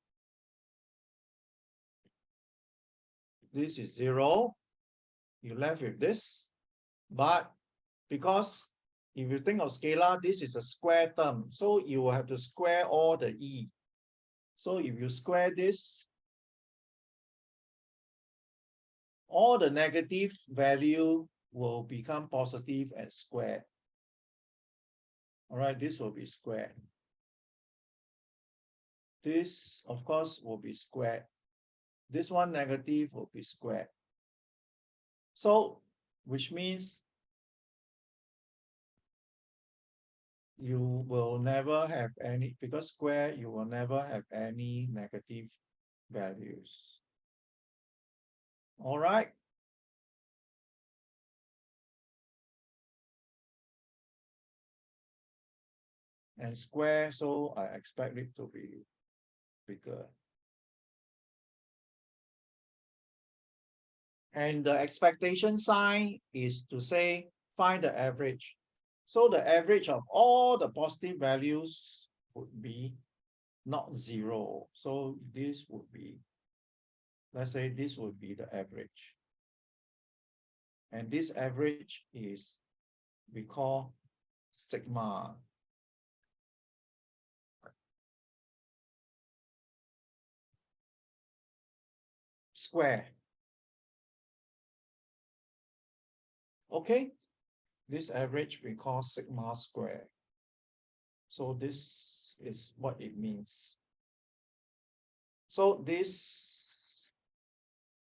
this is zero. You're left with this. But because if you think of scalar, this is a square term. So you will have to square all the E. So if you square this, all the negative value will become positive and squared. All right, this will be squared. This, of course, will be squared. This one negative will be squared. So, which means you will never have any, because square, you will never have any negative values. All right. And square, so I expect it to be bigger. And the expectation sign is to say, find the average. So the average of all the positive values would be not zero. So this would be, let's say this would be the average. And this average is, we call sigma. Square. Okay, this average we call sigma square. So this is what it means. So this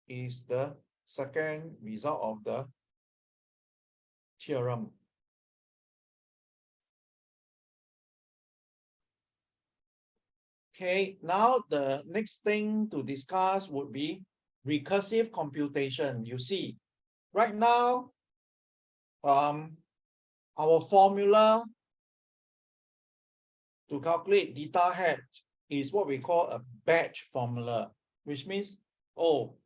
is the second result of the theorem. Okay, now the next thing to discuss would be recursive computation. You see, right now, our formula to calculate theta hat is what we call a batch formula, which means, oh,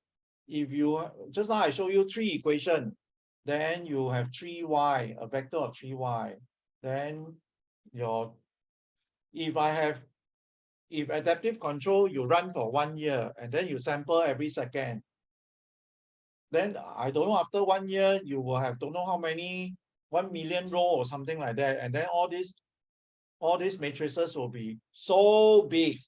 if you, just now I show you 3 equations, then you have 3y, a vector of 3y. Then if adaptive control, you run for 1 year, and then you sample every second. Then I don't know, after 1 year, you will have don't know how many, 1 million row or something like that. And then all these matrices will be so big.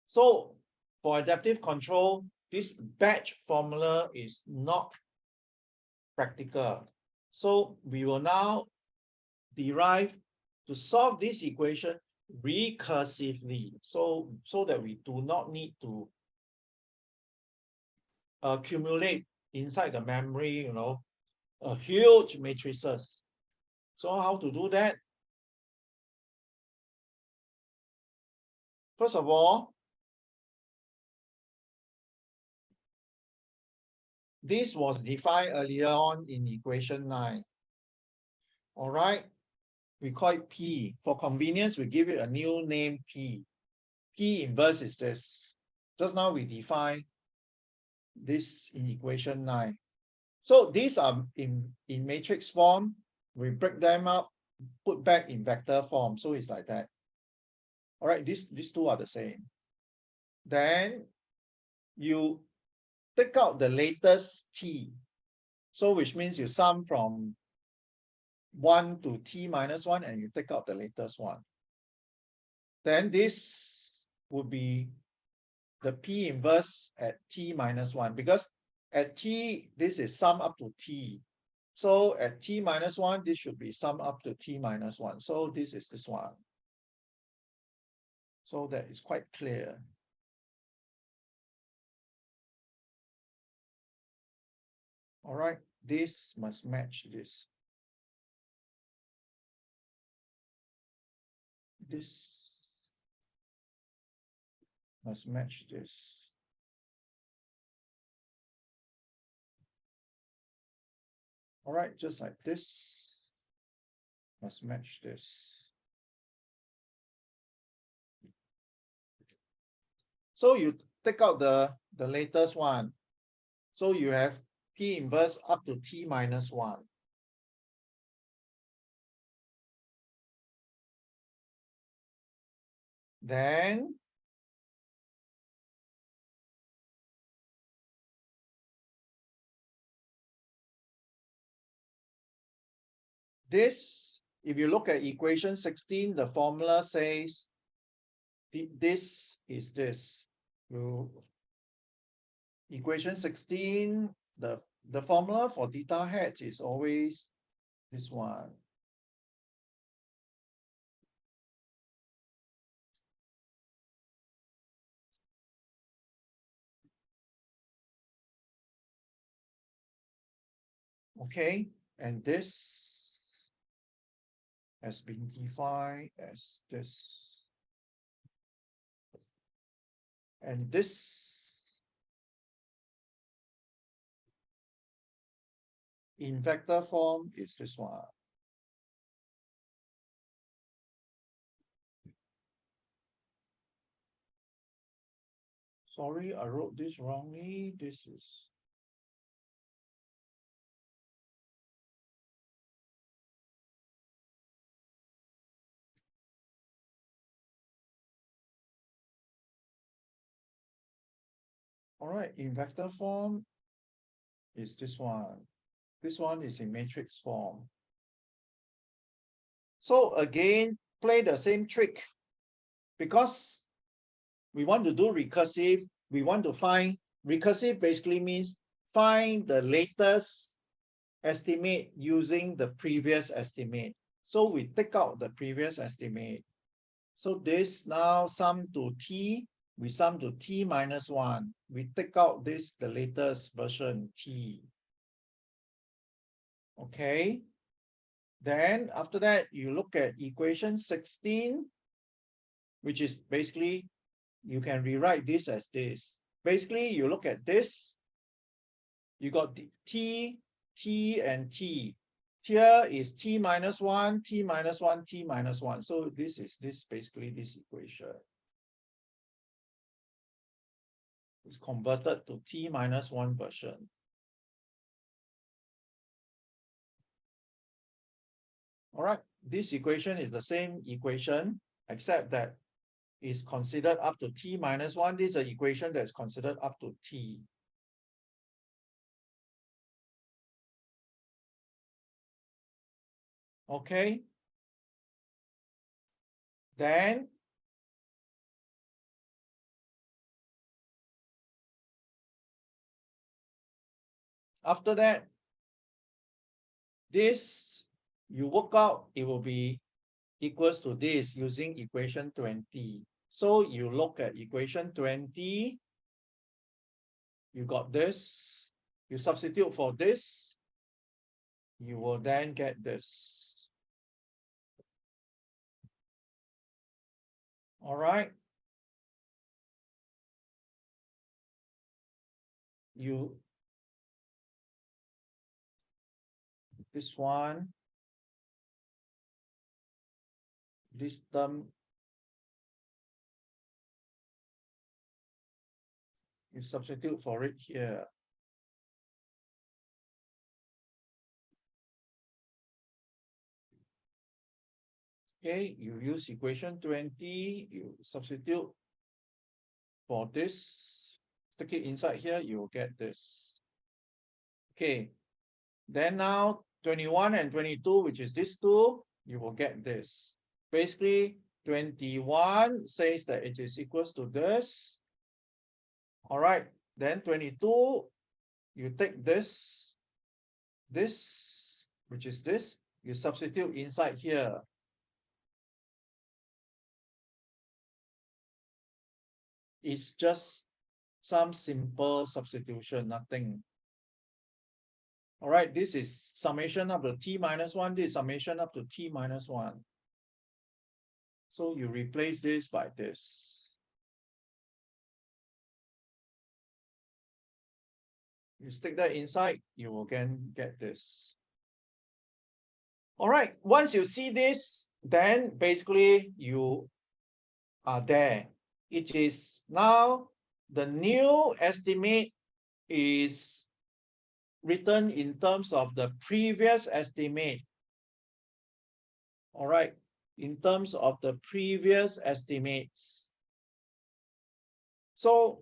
So for adaptive control, this batch formula is not practical. So we will now derive to solve this equation recursively, so that we do not need to accumulate inside the memory, a huge matrices. So how to do that? First of all, this was defined earlier on in equation 9. All right. We call it P. For convenience, we give it a new name P. P inverse is this. Just now we define this in equation 9. So these are in matrix form. We break them up, put back in vector form. So it's like that. All right, these two are the same. Then you take out the latest T. So which means you sum from 1 to T minus 1 and you take out the latest one. Then this would be the P inverse at T minus 1, because at T, this is sum up to T. So at T minus 1, this should be sum up to T minus 1. So this is this one. So that is quite clear. All right, this must match this. This must match this. All right, just like this must match this. So you take out the latest one. So you have P inverse up to T minus 1. Then this, if you look at equation 16, the formula says this is this. Equation 16, the formula for theta hat is always this one. Okay, and this has been defined as this. And this in vector form is this one. Sorry, I wrote this wrongly. This is all right. In vector form is this one. This one is in matrix form. So again, play the same trick, because we want to do recursive. We want to find recursive basically means find the latest estimate using the previous estimate. So we take out the previous estimate. So this now sum to T, we sum to T minus 1. We take out this, the latest version T. Okay. Then after that, you look at equation 16, which is basically, you can rewrite this as this. Basically, you look at this, you got the T, T, and T. Here is T minus 1, T minus 1, T minus 1. So this is basically this equation. It's converted to T minus 1 version. All right, this equation is the same equation, except that is considered up to T minus 1. This is an equation that's considered up to T. Okay. Then after that, this you work out, it will be equals to this using equation 20. So you look at equation 20, you got this, you substitute for this, you will then get this. All right. This one, this term, you substitute for it here. Okay, you use equation 20, you substitute for this, stick it inside here, you will get this. Okay, then now 21 and 22, which is this two, you will get this. Basically, 21 says that it is equals to this. All right, then 22, you take this, which is this, you substitute inside here. It's just some simple substitution, nothing. All right, this is summation up to t minus 1, this is summation up to t minus 1. So you replace this by this. You stick that inside, you will again get this. All right, once you see this, then basically you are there. It is now the new estimate is written in terms of the previous estimate. All right, in terms of the previous estimates. So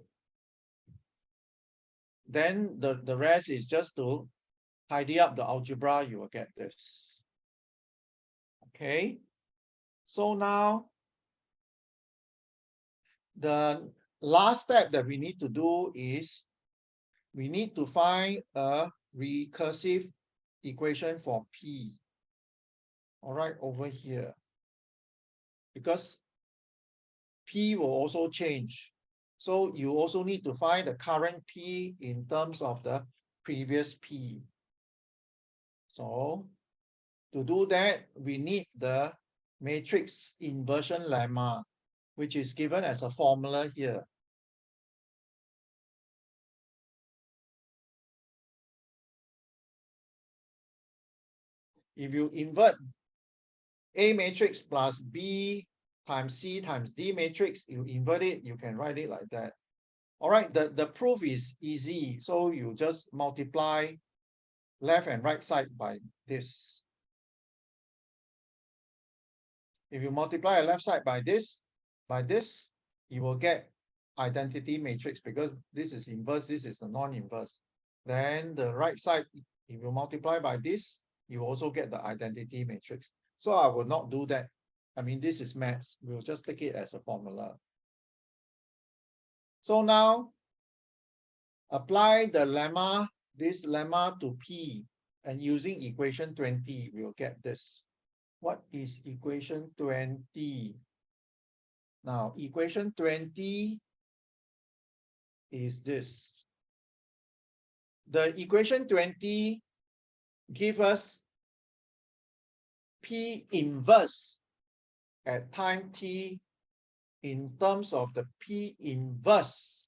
then the rest is just to tidy up the algebra, you will get this. Okay, so now the last step that we need to do is we need to find a recursive equation for P. All right, over here. Because P will also change. So you also need to find the current P in terms of the previous P. So to do that, we need the matrix inversion lemma, which is given as a formula here. If you invert A matrix plus B times C times D matrix, you invert it, you can write it like that. All right, the proof is easy. So you just multiply left and right side by this. If you multiply the left side by this, you will get identity matrix because this is inverse, this is a non-inverse. Then the right side, if you multiply by this, you also get the identity matrix. So I will not do that. I mean, this is maths. We'll just take it as a formula. So now, apply the lemma, this lemma to P, and using equation 20, we'll get this. What is equation 20? Now, equation 20 is this. The equation 20 gives us P inverse at time t in terms of the P inverse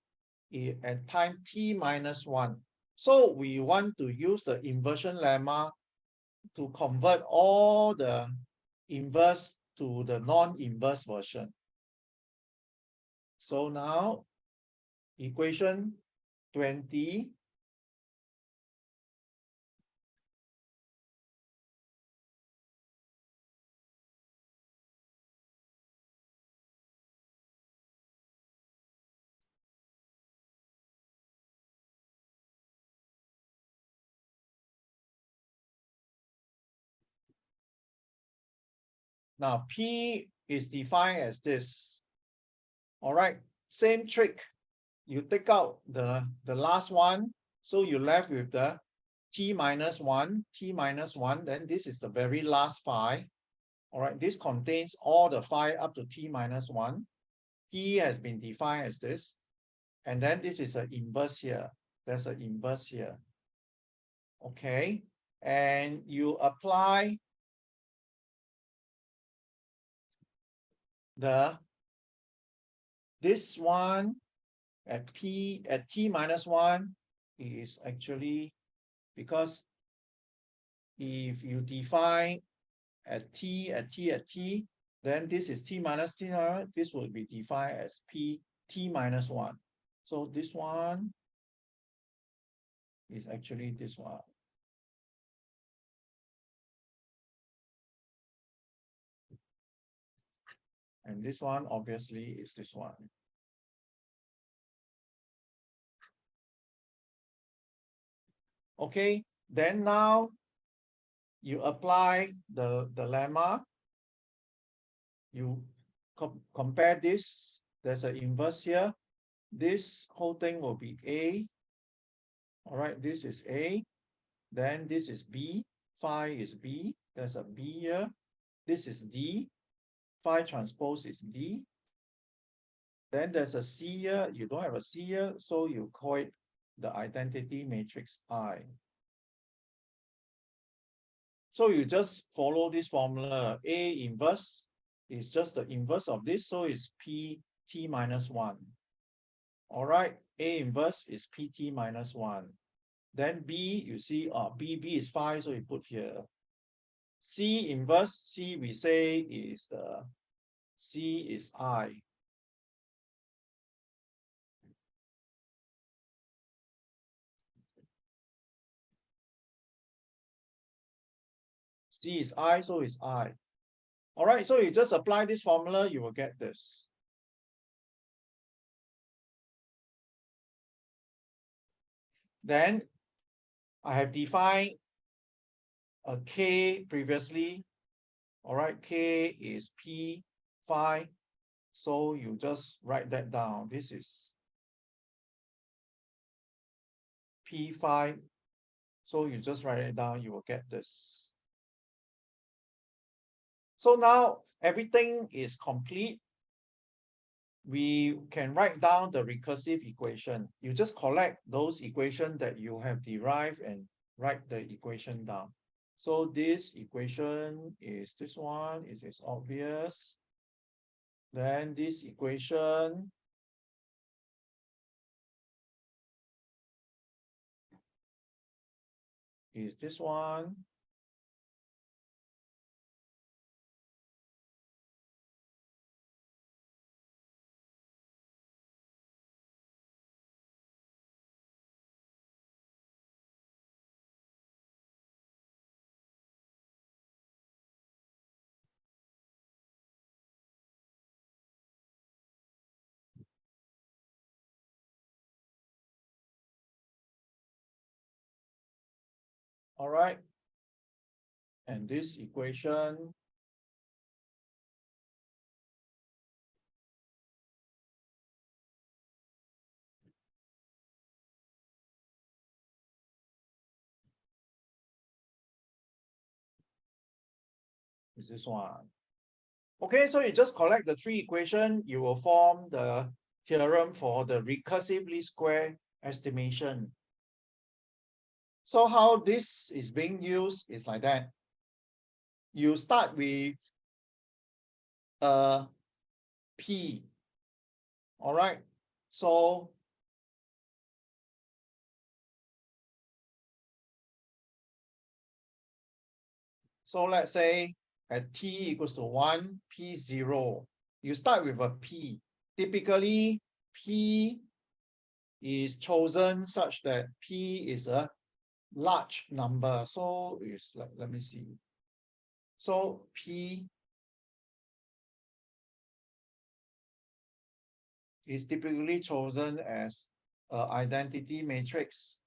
at time t minus 1. So we want to use the inversion lemma to convert all the inverse to the non-inverse version. So now, equation 20 now P is defined as this. All right, same trick. You take out the last one, so you're left with the t minus 1, then this is the very last phi. All right, this contains all the phi up to t minus 1. T has been defined as this. And then this is an inverse here. There's an inverse here. Okay, and you apply this one at t minus 1 is actually because if you define at t, then this is t minus t, this will be defined as p t minus 1. So this one is actually this one. And this one obviously is this one. Okay, then now you apply the lemma. You compare this. There's an inverse here. This whole thing will be A. All right, this is A. Then this is B. Phi is B. There's a B here. This is D. Phi transpose is D. Then there's a C here. You don't have a C here, so you call it the identity matrix I. So you just follow this formula. A inverse is just the inverse of this, so it's pt minus 1. All right, A inverse is pt minus 1. Then B, you see, B is 5, so you put here. C inverse, C we say is C is I. C is I, so it's I. All right, so you just apply this formula, you will get this. Then I have defined a K previously. All right, K is P phi. So you just write that down. This is P phi. So you just write it down, you will get this. So now everything is complete. We can write down the recursive equation. You just collect those equations that you have derived and write the equation down. So this equation is this one, it is obvious. Then this equation is this one. All right. And this equation is this one. Okay, so you just collect the three equations, you will form the theorem for the recursive least square estimation. So how this is being used is like that. You start with P. All right. So let's say at t equals to 1, P0. You start with a P. Typically, P is chosen such that P is a large number. So it's like, let me see. So P is typically chosen as an identity matrix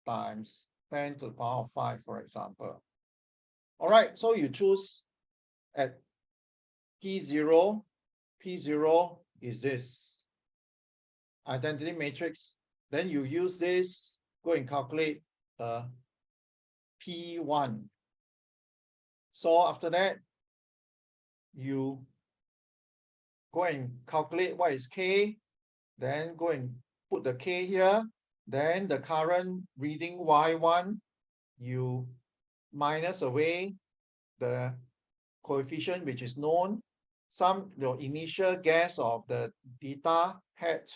times 10 to the power of 5, for example. All right, so you choose at P0. P0 is this identity matrix. Then you use this, go and calculate P1. So after that, you go and calculate what is K, then go and put the K here, then the current reading Y1, you minus away the coefficient which is known, your initial guess of the theta hat,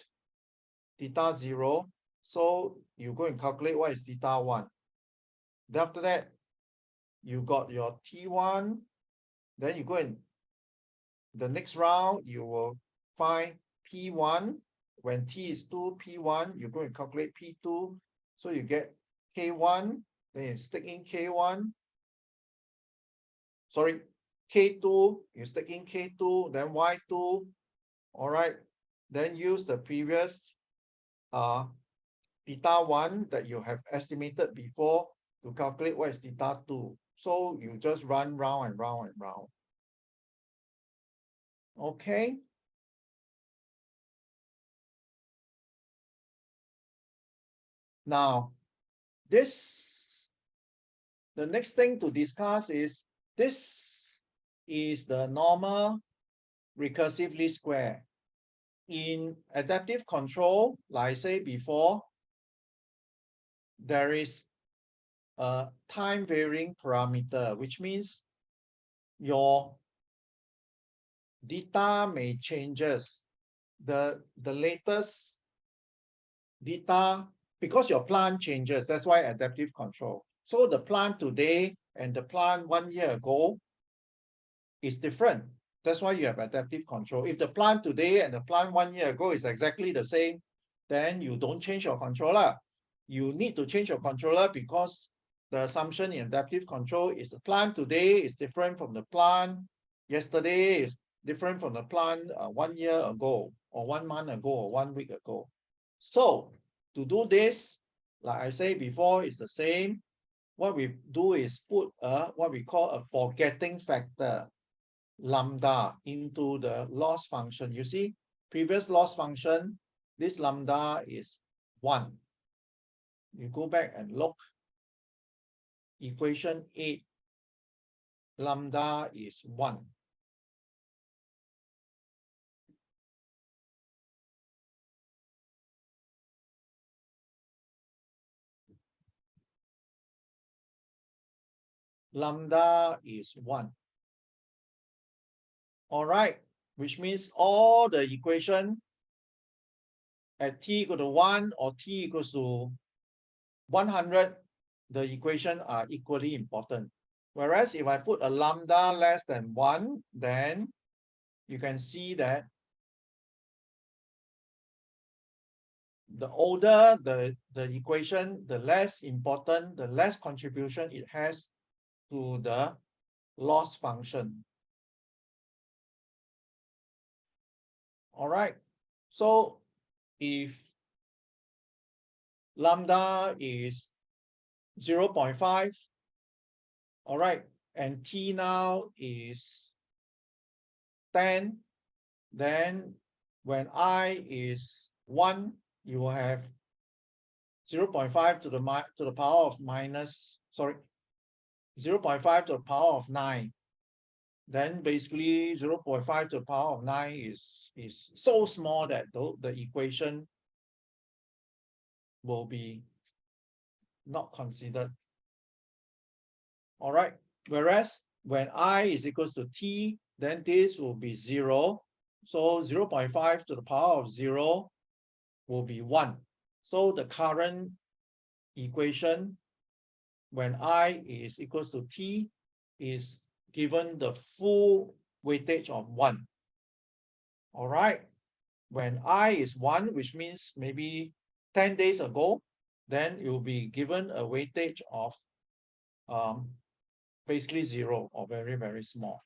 theta 0. So you go and calculate what is theta 1. Then after that, you got your T1, Then you go and the next round, you will find P1. When T is 2, P1, you go and calculate P2. So you get K1, then you stick in K1. Sorry, K2, you stick in K2, then Y2. All right. Then use the previous theta 1 that you have estimated before to calculate what is theta 2. So you just run round and round and round. Okay. Now, the next thing to discuss is this is the normal recursive least square. In adaptive control, like I said before, there is a time varying parameter, which means your data may changes. The latest data, because your plant changes, that's why adaptive control. So the plant today and the plant 1 year ago is different. That's why you have adaptive control. If the plant today and the plant 1 year ago is exactly the same, then you don't change your controller. You need to change your controller because the assumption in adaptive control is the plant today is different from the plant yesterday, is different from the plant 1 year ago, or 1 month ago, or 1 week ago. So to do this, like I said before, it's the same. What we do is put what we call a forgetting factor, lambda, into the loss function. You see, previous loss function, this lambda is 1. You go back and look, equation 8, lambda is 1. Lambda is 1. All right, which means all the equation at t equal to 1 or t equals to 100, the equation are equally important. Whereas if I put a lambda less than 1, then you can see that the older the equation, the less important, the less contribution it has to the loss function. All right. So if lambda is 0.5, all right, and t now is 10, then when I is 1, you will have 0.5 to the power of minus, sorry, 0.5 to the power of 9. Then basically 0.5 to the power of 9 is so small that the equation will be not considered. All right. Whereas when I is equals to t, then this will be 0. So 0.5 to the power of 0 will be 1. So the current equation when I is equals to t is given the full weightage of 1. All right. When I is 1, which means maybe 10 days ago, then it will be given a weightage of basically 0 or very, very small.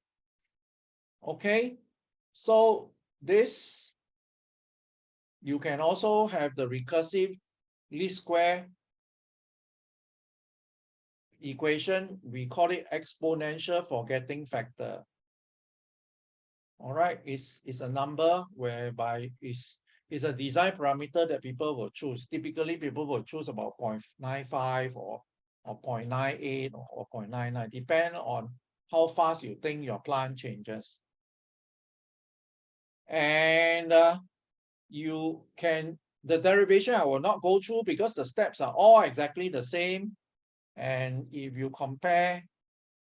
Okay. So this, you can also have the recursive least square equation. We call it exponential forgetting factor. All right, it's a number whereby it's a design parameter that people will choose. Typically, people will choose about 0.95 or 0.98 or 0.99, depend on how fast you think your plant changes. And you can, the derivation I will not go through because the steps are all exactly the same. And if you compare,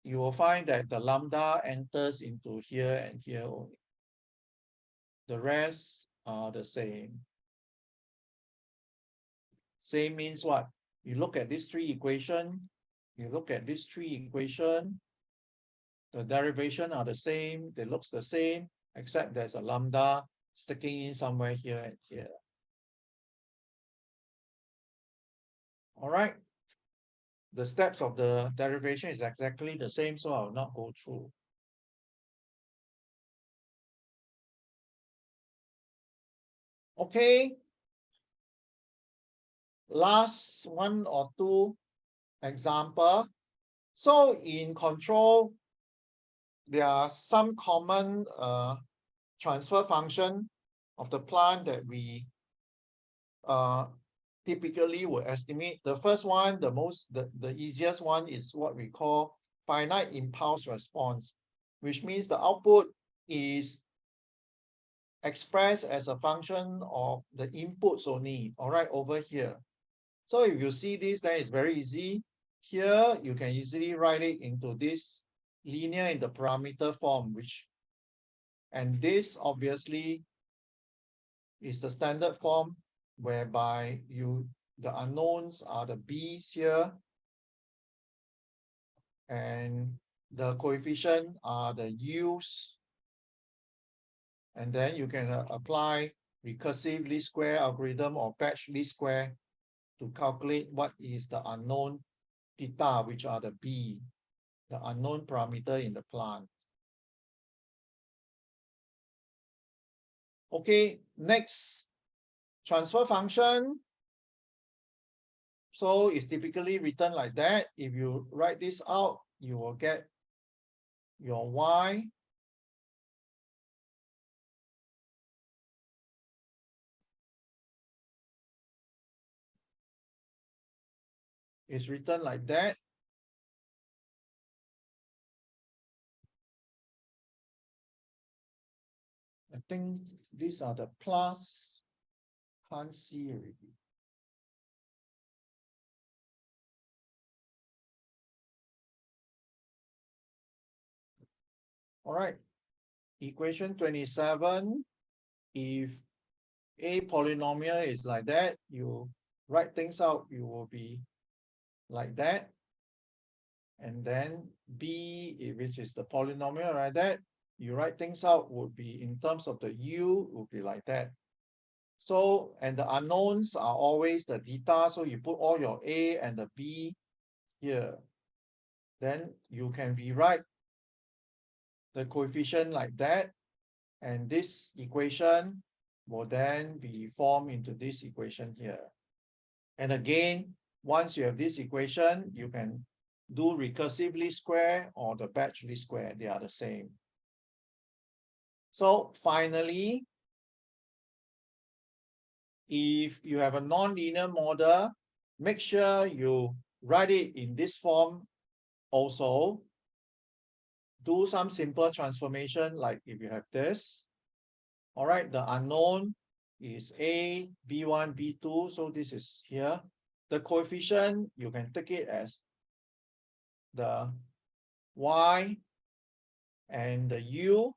you will find that the lambda enters into here and here only. The rest are the same. Same means what? You look at these 3 equations, you look at these 3 equations, The derivation are the same, they looks the same, except there's a lambda sticking in somewhere here and here. All right. The steps of the derivation is exactly the same, so I will not go through. Okay. Last one or two example. So in control, there are some common transfer function of the plant that we typically will estimate. The first one, the easiest one is what we call finite impulse response, which means the output is expressed as a function of the inputs only, all right, over here. So if you see this, then it's very easy. Here, you can easily write it into this linear interparameter form, and this obviously is the standard form whereby the unknowns are the b's here, and the coefficient are the u's, and then you can apply recursive least square algorithm or batch least square to calculate what is the unknown theta, which are the b, the unknown parameter in the plant. Okay, next, transfer function. So it's typically written like that. If you write this out, you will get your y is written like that. I think these are the plus, can't see already. All right, equation 27, if a polynomial is like that, you write things out, you will be like that. And then b, which is the polynomial like that, you write things out would be in terms of the u would be like that. So, and the unknowns are always the theta, so you put all your a and the b here. Then you can rewrite the coefficient like that, and this equation will then be formed into this equation here. And again, once you have this equation, you can do recursive least square or the batch least square, they are the same. So finally, if you have a nonlinear model, make sure you write it in this form also. Do some simple transformation, like if you have this. All right, the unknown is a, b1, b2, so this is here. The coefficient, you can take it as the y and the u,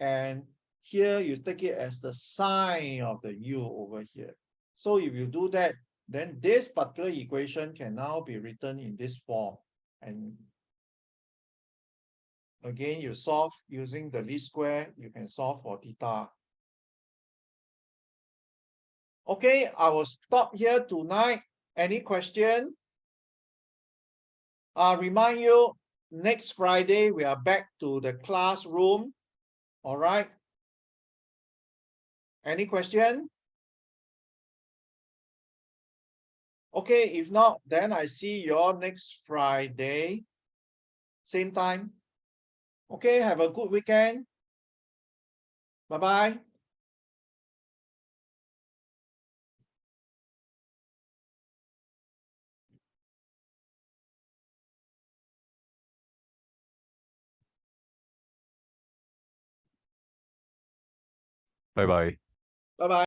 and here you take it as the sign of the u over here. So if you do that, then this particular equation can now be written in this form. And again, you solve using the least square, you can solve for theta. Okay, I will stop here tonight. Any question? I'll remind you, next Friday, we are back to the classroom. All right. Any question? Okay, if not, then I see you all next Friday, same time. Okay, have a good weekend. Bye-bye. Bye bye. Bye-bye.